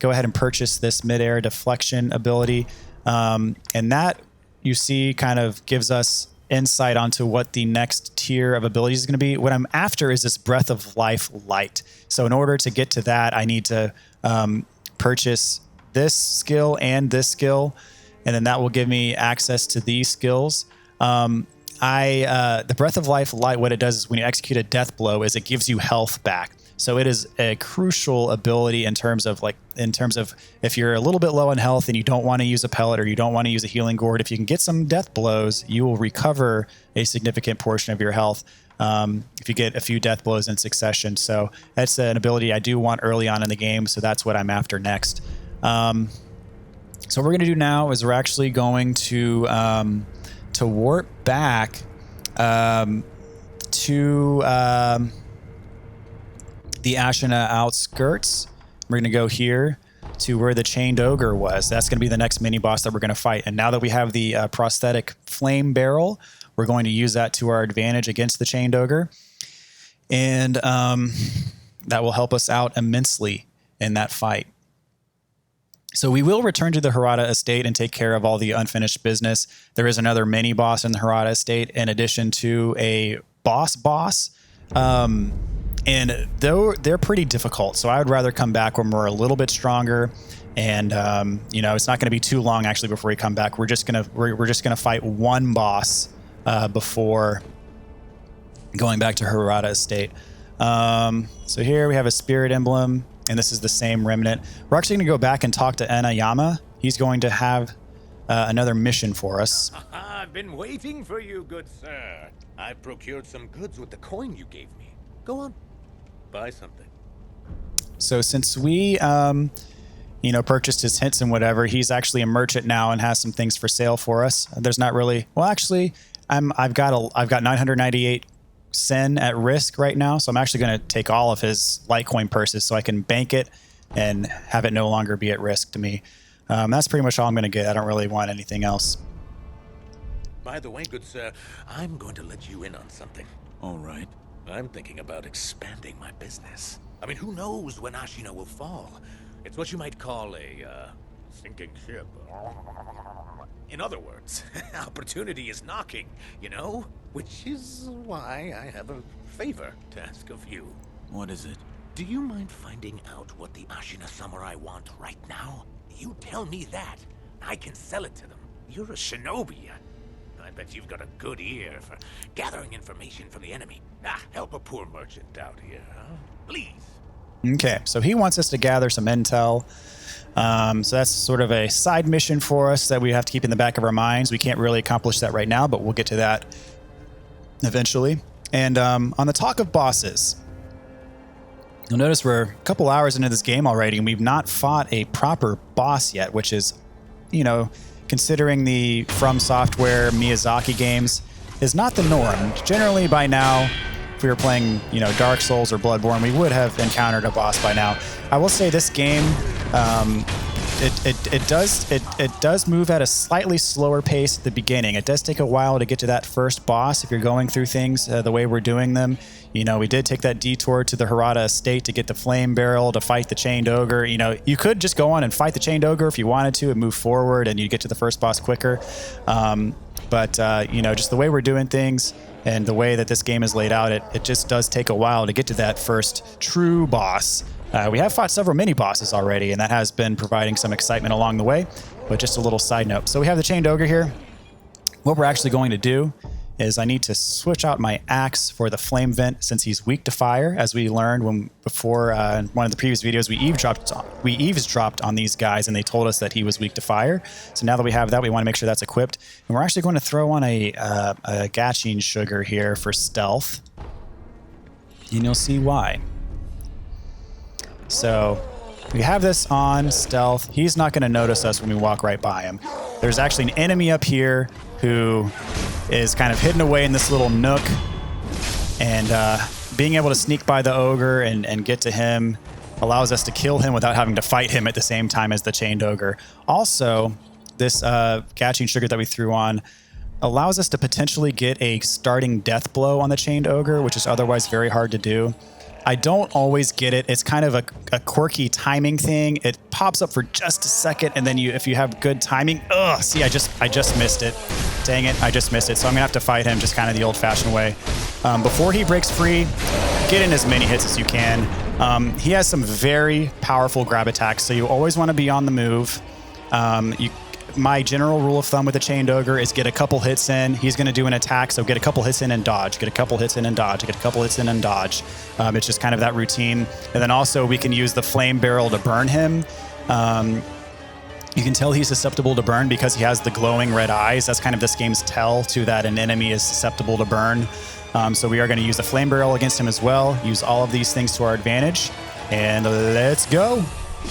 go ahead and purchase this midair deflection ability. And that, you see, kind of gives us insight onto what the next tier of abilities is going to be. What I'm after is this Breath of Life Light. So in order to get to that, I need to purchase this skill and this skill, and then that will give me access to these skills. The Breath of Life Light, what it does is when you execute a death blow, is it gives you health back. So it is a crucial ability in terms of if you're a little bit low on health and you don't want to use a pellet or you don't want to use a healing gourd, if you can get some death blows, you will recover a significant portion of your health if you get a few death blows in succession. So that's an ability I do want early on in the game, so that's what I'm after next. So what we're going to do now is we're actually going to warp back to the Ashina Outskirts. We're going to go here to where the chained ogre was. That's going to be the next mini boss that we're going to fight. And now that we have the prosthetic flame barrel, we're going to use that to our advantage against the chained ogre. And that will help us out immensely in that fight. So we will return to the Hirata Estate and take care of all the unfinished business. There is another mini boss in the Hirata Estate in addition to a boss. And though they're pretty difficult, so I would rather come back when we're a little bit stronger. And you know, it's not going to be too long actually before we come back. We're just gonna fight one boss before going back to Hirata Estate. So here we have a spirit emblem, and this is the same remnant. We're actually going to go back and talk to Enayama. He's going to have another mission for us. I've been waiting for you, good sir. I procured some goods with the coin you gave me. Go on, buy something. So since we, you know, purchased his hints and whatever, he's actually a merchant now and has some things for sale for us. There's not really, well, actually, I've got 998 Sen at risk right now, so I'm actually going to take all of his Litecoin purses so I can bank it and have it no longer be at risk to me. That's pretty much all I'm going to get. I don't really want anything else. By the way, good sir, I'm going to let you in on something. All right. I'm thinking about expanding my business. I mean, who knows when Ashina will fall? It's what you might call a sinking ship. In other words, opportunity is knocking, you know? Which is why I have a favor to ask of you. What is it? Do you mind finding out what the Ashina samurai want right now? You tell me that. I can sell it to them. You're a shinobi. I bet you've got a good ear for gathering information from the enemy. Help a poor merchant out here, huh? Please. Okay, so he wants us to gather some intel. So that's sort of a side mission for us that we have to keep in the back of our minds. We can't really accomplish that right now, but we'll get to that eventually. And on the talk of bosses, you'll notice we're a couple hours into this game already, and we've not fought a proper boss yet, which is, you know, considering the From Software Miyazaki games, is not the norm. Generally, by now, if we were playing, you know, Dark Souls or Bloodborne, we would have encountered a boss by now. I will say this game, it does move at a slightly slower pace at the beginning. It does take a while to get to that first boss if you're going through things the way we're doing them. You know, we did take that detour to the Hirata Estate to get the flame barrel to fight the chained ogre. You know, you could just go on and fight the chained ogre if you wanted to and move forward, and you'd get to the first boss quicker. But you know, just the way we're doing things and the way that this game is laid out, it just does take a while to get to that first true boss. We have fought several mini-bosses already, and that has been providing some excitement along the way, but just a little side note. So we have the chained ogre here. What we're actually going to do is I need to switch out my axe for the flame vent since he's weak to fire, as we learned before in one of the previous videos. We eavesdropped on these guys, and they told us that he was weak to fire. So now that we have that, we want to make sure that's equipped. And we're actually going to throw on a gaching sugar here for stealth, and you'll see why. So we have this on stealth. He's not going to notice us when we walk right by him. There's actually an enemy up here who is kind of hidden away in this little nook, and being able to sneak by the ogre and get to him allows us to kill him without having to fight him at the same time as the chained ogre. Also, this gaching sugar that we threw on allows us to potentially get a starting death blow on the chained ogre, which is otherwise very hard to do. I don't always get it. It's kind of a quirky timing thing. It pops up for just a second, and then if you have good timing, see, I just missed it. Dang it, I just missed it. So I'm gonna have to fight him just kind of the old-fashioned way. Before he breaks free, get in as many hits as you can. He has some very powerful grab attacks, so you always want to be on the move. My general rule of thumb with the chained ogre is get a couple hits in. He's going to do an attack, so get a couple hits in and dodge. Get a couple hits in and dodge. Get a couple hits in and dodge. It's just kind of that routine. And then also we can use the flame barrel to burn him. You can tell he's susceptible to burn because he has the glowing red eyes. That's kind of this game's tell to that an enemy is susceptible to burn. So we are going to use the flame barrel against him as well. Use all of these things to our advantage. And let's go.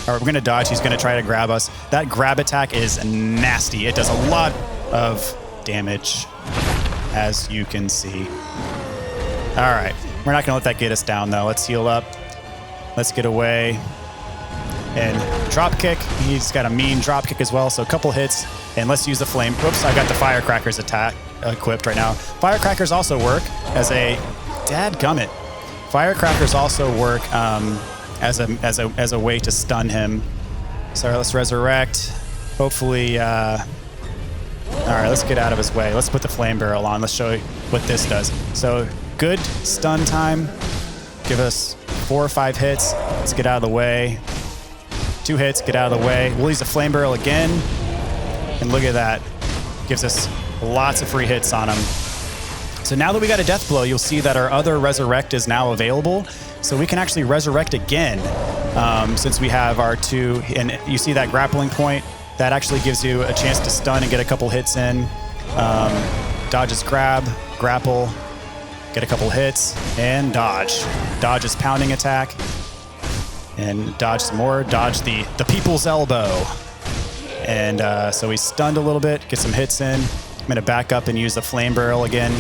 All right, we're going to dodge. He's going to try to grab us. That grab attack is nasty. It does a lot of damage, as you can see. All right. We're not going to let that get us down, though. Let's heal up. Let's get away. And drop kick. He's got a mean drop kick as well, so a couple hits. And let's use the flame. Whoops, I got the firecrackers attack equipped right now. Firecrackers also work as a... Dadgummit. Firecrackers also work... as a way to stun him. So let's resurrect. Hopefully, all right, let's get out of his way. Let's put the flame barrel on. Let's show you what this does. So good stun time. Give us 4 or 5 hits. Let's get out of the way. 2 hits, get out of the way. We'll use the flame barrel again. And look at that. Gives us lots of free hits on him. So now that we got a death blow, you'll see that our other resurrect is now available. So we can actually resurrect again since we have our 2. And you see that grappling point? That actually gives you a chance to stun and get a couple hits in. Dodges grab, grapple, get a couple hits, and dodge. Dodge is pounding attack. And dodge some more. Dodge the people's elbow. And so he's stunned a little bit, get some hits in. I'm going to back up and use the flame barrel again.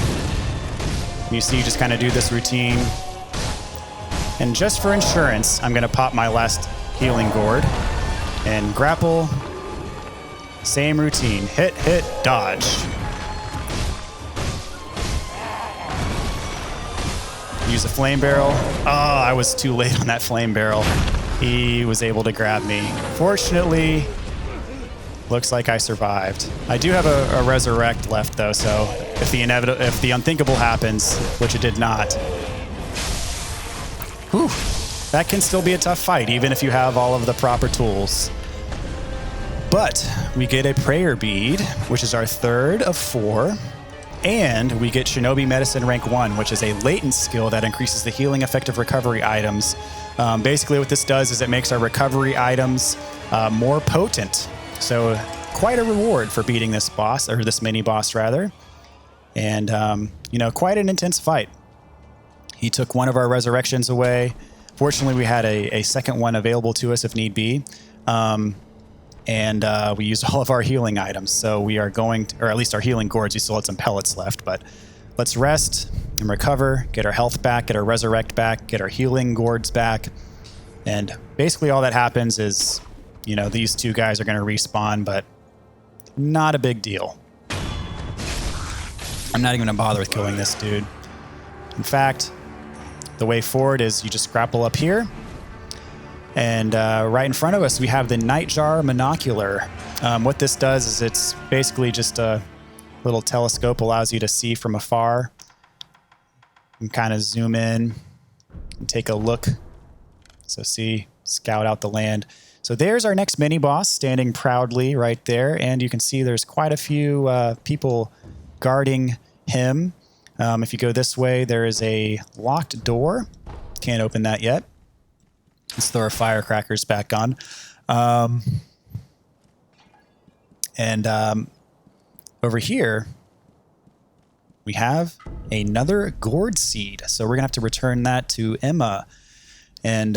You see, you just kind of do this routine. And just for insurance, I'm going to pop my last healing gourd. And grapple. Same routine. Hit, hit, dodge. Use a flame barrel. Oh, I was too late on that flame barrel. He was able to grab me. Fortunately, looks like I survived. I do have a resurrect left though, so if the unthinkable happens, which it did not, whew, that can still be a tough fight, even if you have all of the proper tools. But we get a prayer bead, which is our 3rd of 4. And we get Shinobi Medicine Rank 1, which is a latent skill that increases the healing effect of recovery items. Basically what this does is it makes our recovery items more potent. So quite a reward for beating this boss, or this mini-boss rather. And, quite an intense fight. He took one of our resurrections away. Fortunately, we had a second one available to us if need be. And we used all of our healing items. So we are going to, or at least our healing gourds, we still had some pellets left, but let's rest and recover, get our health back, get our resurrect back, get our healing gourds back. And basically all that happens is, these 2 guys are going to respawn, but not a big deal. I'm not even going to bother with killing this dude. In fact, the way forward is you just grapple up here. And right in front of us, we have the Nightjar Monocular. What this does is it's basically just a little telescope, allows you to see from afar. You can kind of zoom in and take a look. So see, scout out the land. So there's our next mini-boss standing proudly right there. And you can see there's quite a few people guarding him. If you go this way, there is a locked door. Can't open that yet. Let's throw our firecrackers back on. Over here, we have another gourd seed. So we're going to have to return that to Emma. And,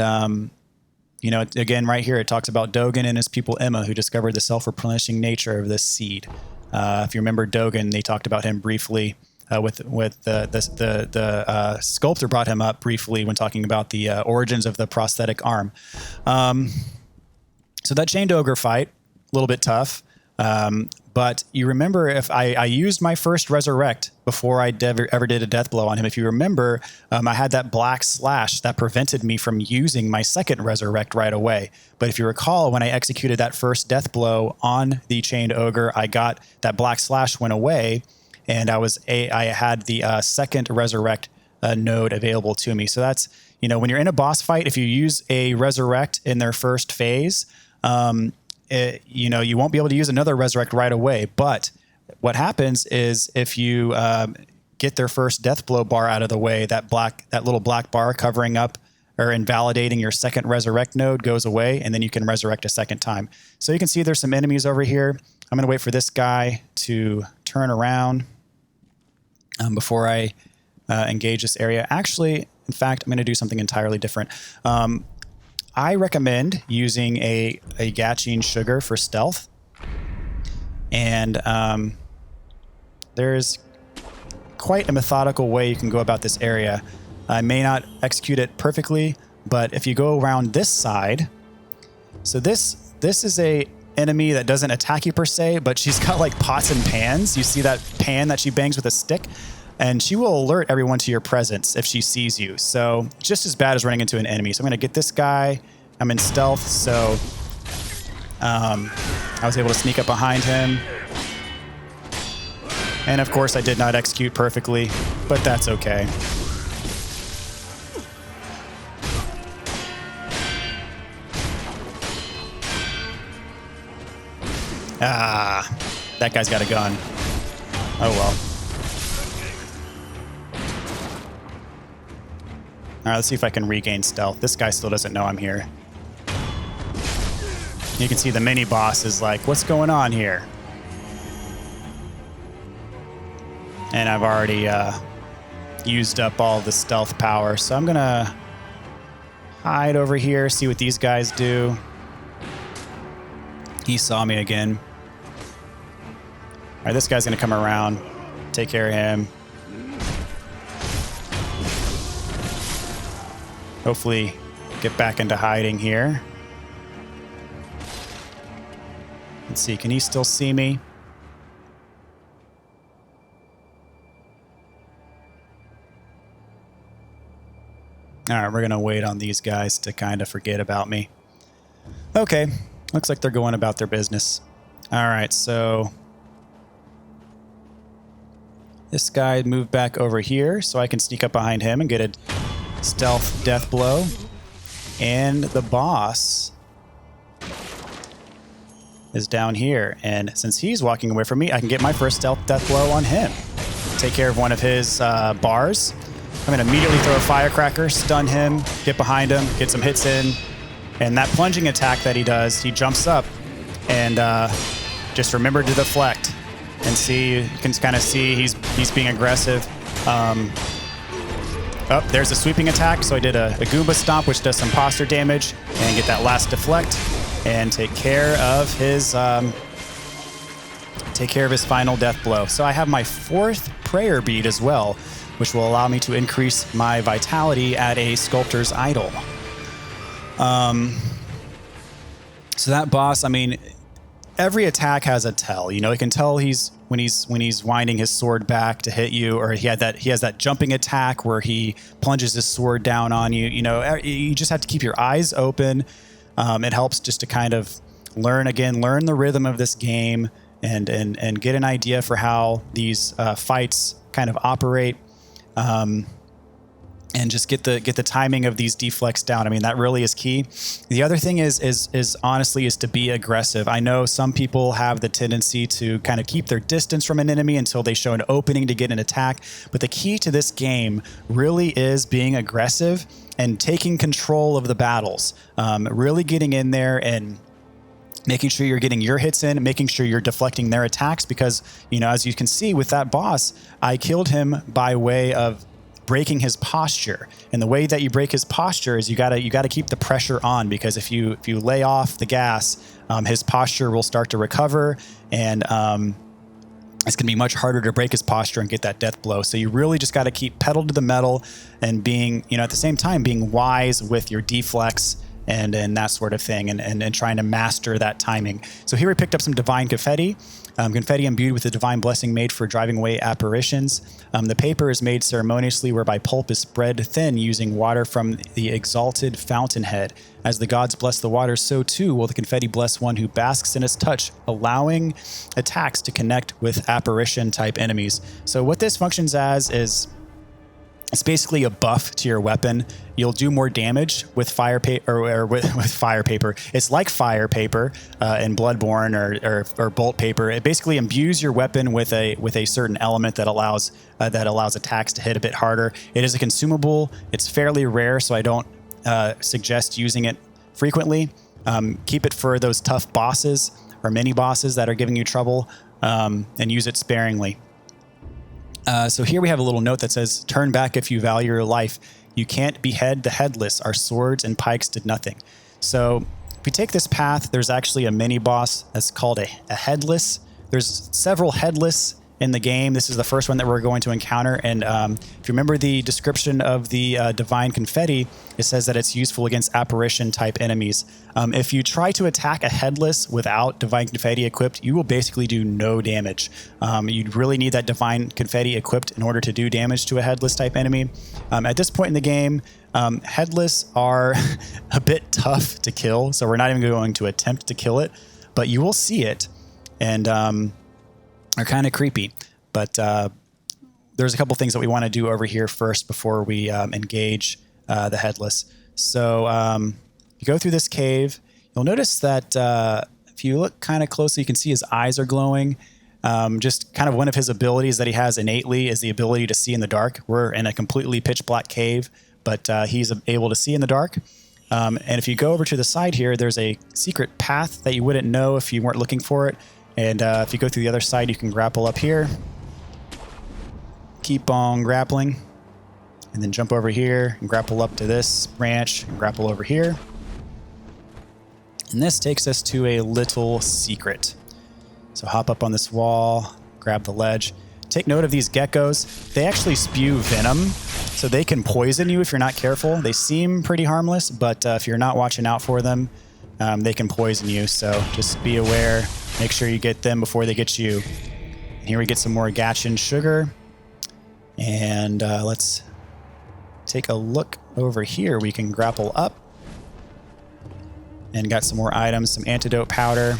again, right here, it talks about Dogen and his people Emma, who discovered the self-replenishing nature of this seed. If you remember Dogen, they talked about him briefly. The sculptor brought him up briefly when talking about the origins of the prosthetic arm. So that chained ogre fight, a little bit tough. But you remember, if I used my first resurrect before I ever did a death blow on him. If you remember, I had that black slash that prevented me from using my second resurrect right away. But if you recall, when I executed that first death blow on the chained ogre, I got that black slash went away. And I had the second resurrect node available to me. So that's, when you're in a boss fight, if you use a resurrect in their first phase, you won't be able to use another resurrect right away. But what happens is if you get their first death blow bar out of the way, that little black bar covering up or invalidating your second resurrect node goes away, and then you can resurrect a second time. So you can see there's some enemies over here. I'm going to wait for this guy to turn around before I engage this area. Actually, in fact, I'm going to do something entirely different. I recommend using a Gatching Sugar for stealth. And there's quite a methodical way you can go about this area. I may not execute it perfectly, but if you go around this side, so this is a enemy that doesn't attack you per se, but she's got like pots and pans. You see that pan that she bangs with a stick? And she will alert everyone to your presence if she sees you. So just as bad as running into an enemy. So I'm going to get this guy. I'm in stealth, so I was able to sneak up behind him. And of course, I did not execute perfectly, but that's okay. Ah, that guy's got a gun. Oh well. All right, let's see if I can regain stealth. This guy still doesn't know I'm here. You can see the mini boss is like, what's going on here? And I've already used up all the stealth power, so I'm gonna hide over here, see what these guys do. He saw me again. All right, this guy's gonna come around, take care of him. Hopefully get back into hiding here. Let's see, can he still see me? All right, we're gonna wait on these guys to kind of forget about me. Okay, looks like they're going about their business. All right, so this guy moved back over here so I can sneak up behind him and get a stealth death blow. And the boss is down here. And since he's walking away from me, I can get my first stealth death blow on him. Take care of one of his bars. I'm going to immediately throw a firecracker, stun him, get behind him, get some hits in. And that plunging attack that he does, he jumps up and just remember to deflect. And see, you can kind of see he's being aggressive. Oh, there's a sweeping attack. So I did a Goomba Stomp, which does some posture damage, and get that last deflect and take care of his final death blow. So I have my 4th prayer bead as well, which will allow me to increase my vitality at a sculptor's idol. So that boss, I mean, every attack has a tell. You know, it can tell when he's winding his sword back to hit you, or he has that jumping attack where he plunges his sword down on you. You know, you just have to keep your eyes open. It helps just to kind of learn the rhythm of this game and get an idea for how these fights kind of operate. And just get the timing of these deflects down. I mean, that really is key. The other thing is honestly to be aggressive. I know some people have the tendency to kind of keep their distance from an enemy until they show an opening to get an attack. But the key to this game really is being aggressive and taking control of the battles. Really getting in there and making sure you're getting your hits in, making sure you're deflecting their attacks, because, you know, as you can see with that boss, I killed him by way of breaking his posture. And the way that you break his posture is you gotta keep the pressure on, because if you lay off the gas, his posture will start to recover, and it's gonna be much harder to break his posture and get that death blow. So you really just gotta keep pedal to the metal and being, you know, at the same time being wise with your deflects and that sort of thing, and trying to master that timing. So here we picked up some divine confetti. Confetti imbued with the divine blessing made for driving away apparitions. The paper is made ceremoniously, whereby pulp is spread thin using water from the exalted fountainhead. As the gods bless the water, so too will the confetti bless one who basks in its touch, allowing attacks to connect with apparition-type enemies. So what this functions as is it's basically a buff to your weapon. You'll do more damage with fire paper, or with fire paper. It's like fire paper in Bloodborne or bolt paper. It basically imbues your weapon with a certain element that allows attacks to hit a bit harder. It is a consumable. It's fairly rare, so I don't suggest using it frequently. Keep it for those tough bosses or mini bosses that are giving you trouble, and use it sparingly. So here we have a little note that says, turn back if you value your life. You can't behead the headless. Our swords and pikes did nothing. So if we take this path, there's actually a mini boss that's called a headless. There's several headless in the game. This is the first one that we're going to encounter. And if you remember the description of the divine confetti, it says that it's useful against apparition type enemies. If you try to attack a headless without divine confetti equipped, you will basically do no damage. You'd really need that divine confetti equipped in order to do damage to a headless type enemy. At this point in the game, headless are a bit tough to kill, so we're not even going to attempt to kill it, but you will see it, and are kind of creepy. But there's a couple things that we want to do over here first before we engage the headless. So you go through this cave. You'll notice that If you look kind of closely, you can see his eyes are glowing. Just kind of one of his abilities that he has innately is the ability to see in the dark. We're in a completely pitch black cave, but he's able to see in the dark. And if you go over to the side here, there's a secret path that you wouldn't know if you weren't looking for it. And if you go through the other side, you can grapple up here. Keep on grappling. And then jump over here and grapple up to this branch and grapple over here. And this takes us to a little secret. So hop up on this wall, grab the ledge. Take note of these geckos. They actually spew venom, so they can poison you if you're not careful. They seem pretty harmless, but if you're not watching out for them, they can poison you. So just be aware. Make sure you get them before they get you. And here we get some more Gachin sugar. And let's take a look over here. We can grapple up. And got some more items, some antidote powder.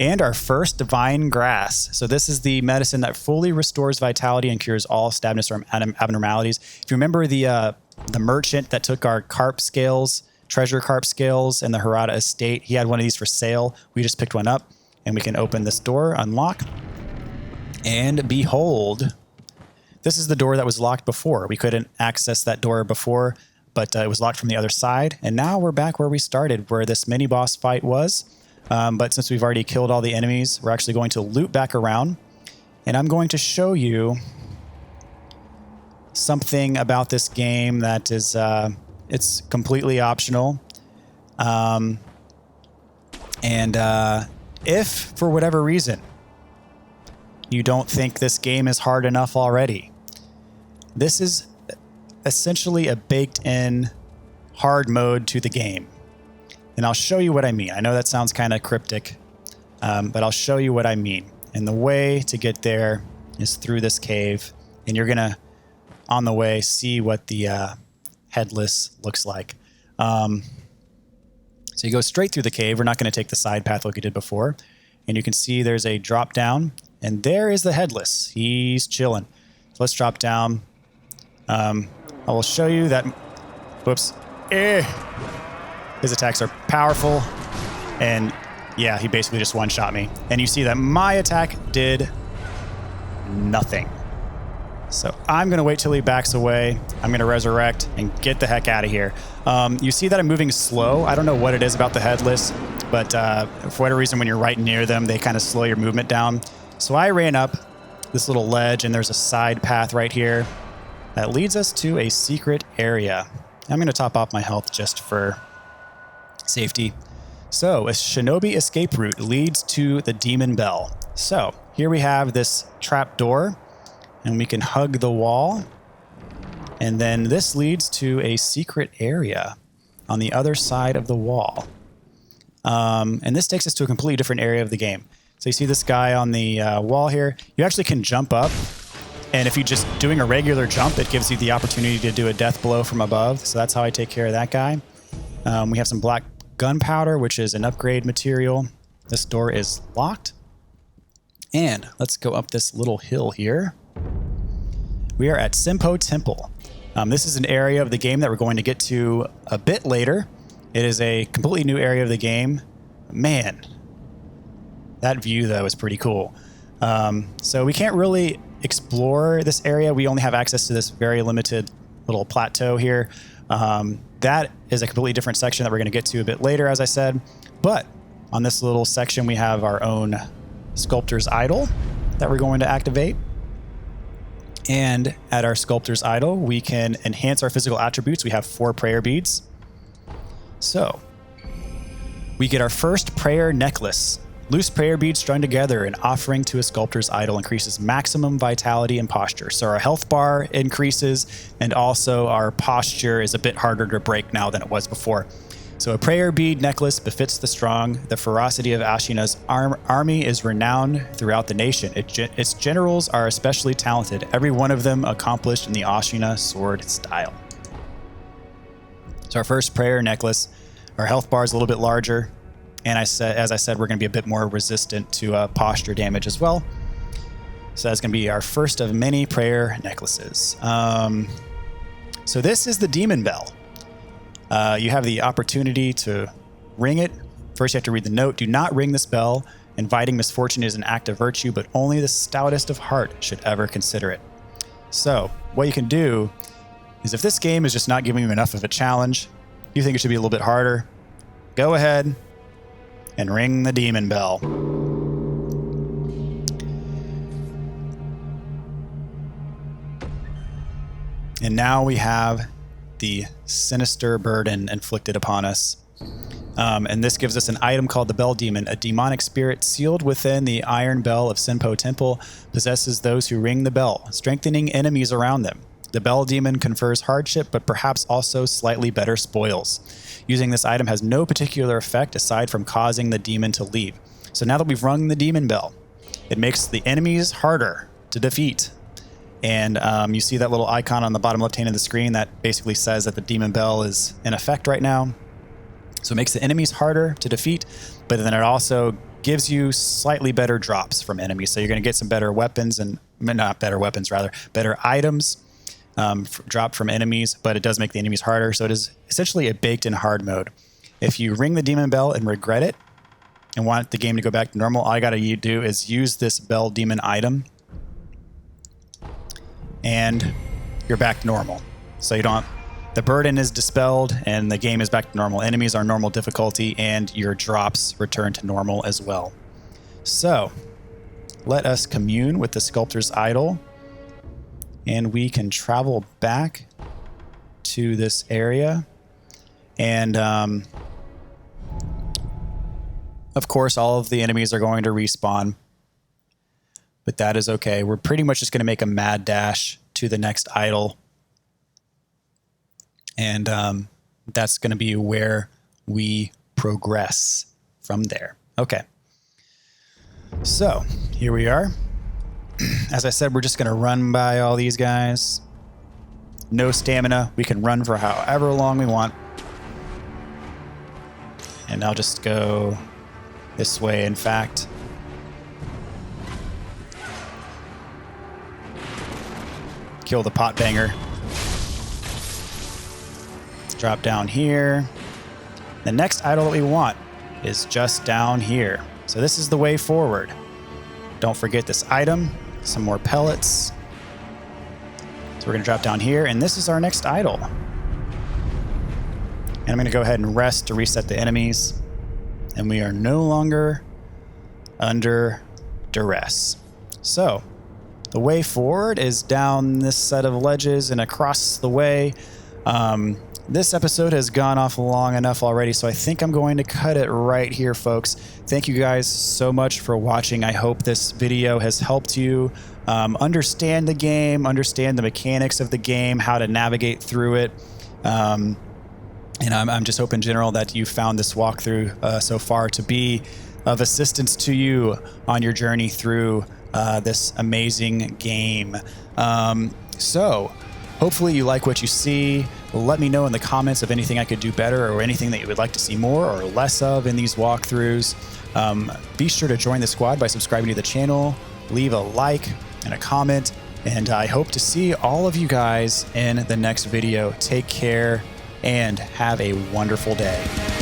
And our first divine grass. So this is the medicine that fully restores vitality and cures all stabbiness or abnormalities. If you remember the merchant that took our carp scales, treasure carp scales in the Hirata Estate, he had one of these for sale. We just picked one up and we can open this door, unlock. And behold, this is the door that was locked before. We couldn't access that door before, but it was locked from the other side. And now we're back where we started, where this mini boss fight was. But since we've already killed all the enemies, we're actually going to loop back around. And I'm going to show you something about this game that is, it's completely optional. If, for whatever reason, you don't think this game is hard enough already, this is essentially a baked-in hard mode to the game. And I'll show you what I mean. I know that sounds kind of cryptic, but I'll show you what I mean. And the way to get there is through this cave. And you're going to, on the way, see what the headless looks like. So you go straight through the cave. We're not going to take the side path like we did before. And you can see there's a drop down. And there is the headless. He's chilling. So let's drop down. I will show you that... Whoops. His attacks are powerful, and yeah, he basically just one-shot me. And you see that my attack did nothing. So I'm going to wait till he backs away. I'm going to resurrect and get the heck out of here. You see that I'm moving slow. I don't know what it is about the headless, but for whatever reason, when you're right near them, they kind of slow your movement down. So I ran up this little ledge, and there's a side path right here that leads us to a secret area. I'm going to top off my health just for safety. So a Shinobi escape route leads to the Demon Bell. So here we have this trap door, and we can hug the wall. And then this leads to a secret area on the other side of the wall. And this takes us to a completely different area of the game. So you see this guy on the wall here. You actually can jump up. And if you're just doing a regular jump, it gives you the opportunity to do a death blow from above. So that's how I take care of that guy. We have some black gunpowder, which is an upgrade material. This door is locked. And let's go up this little hill here. We are at Senpo Temple. This is an area of the game that we're going to get to a bit later. It is a completely new area of the game. Man, that view, though, is pretty cool. So we can't really explore this area. We only have access to this very limited little plateau here. That is a completely different section that we're going to get to a bit later, as I said. But on this little section, we have our own Sculptor's Idol that we're going to activate. And at our Sculptor's Idol, we can enhance our physical attributes. We have 4 prayer beads. So we get our first prayer necklace. Loose prayer beads strung together, an offering to a sculptor's idol, increases maximum vitality and posture. So our health bar increases, and also our posture is a bit harder to break now than it was before. So a prayer bead necklace befits the strong. The ferocity of Ashina's army is renowned throughout the nation. Its generals are especially talented, every one of them accomplished in the Ashina sword style. So our first prayer necklace, our health bar is a little bit larger. And as I said, we're going to be a bit more resistant to posture damage as well. So that's going to be our first of many prayer necklaces. So this is the Demon Bell. You have the opportunity to ring it First, you have to read the note. Do not ring this bell. Inviting misfortune is an act of virtue, but only the stoutest of heart should ever consider it. So, what you can do is if this game is just not giving you enough of a challenge, you think it should be a little bit harder, go ahead and ring the demon bell. And now we have the sinister burden inflicted upon us. And this gives us an item called the Bell Demon. A demonic spirit sealed within the iron bell of Senpo Temple possesses those who ring the bell, strengthening enemies around them. The Bell Demon confers hardship, but perhaps also slightly better spoils. Using this item has no particular effect aside from causing the demon to leave. So now that we've rung the demon bell, it makes the enemies harder to defeat. And you see that little icon on the bottom left hand of the screen that basically says that the demon bell is in effect right now. So it makes the enemies harder to defeat, but then it also gives you slightly better drops from enemies. So you're going to get some better weapons and not better weapons, rather better items dropped from enemies, but it does make the enemies harder. So it is essentially a baked-in hard mode. If you ring the demon bell and regret it and want the game to go back to normal, all you got to do is use this Bell Demon item and you're back to normal. So you don't, the burden is dispelled and the game is back to normal. Enemies are normal difficulty and your drops return to normal as well. So let us commune with the sculptor's idol and we can travel back to this area. And of course, all of the enemies are going to respawn, but that is okay. We're pretty much just going to make a mad dash to the next idol. And that's going to be where we progress from there. Okay. So here we are. As I said, we're just going to run by all these guys. No stamina. We can run for however long we want. And I'll just go this way, in fact. Kill the pot banger. Drop down here. The next idol that we want is just down here. So this is the way forward. Don't forget this item. Some more pellets. So we're going to drop down here, and this is our next idol. And I'm going to go ahead and rest to reset the enemies. And we are no longer under duress. So the way forward is down this set of ledges and across the way. This episode has gone off long enough already, so I think I'm going to cut it right here, folks. Thank you guys so much for watching. I hope this video has helped you understand the game, understand the mechanics of the game, how to navigate through it. And I'm just hoping in general that you found this walkthrough so far to be of assistance to you on your journey through this amazing game. So hopefully you like what you see. Let me know in the comments of anything I could do better or anything that you would like to see more or less of in these walkthroughs. Be sure to join the squad by subscribing to the channel, leave a like and a comment, and I hope to see all of you guys in the next video. Take care and have a wonderful day.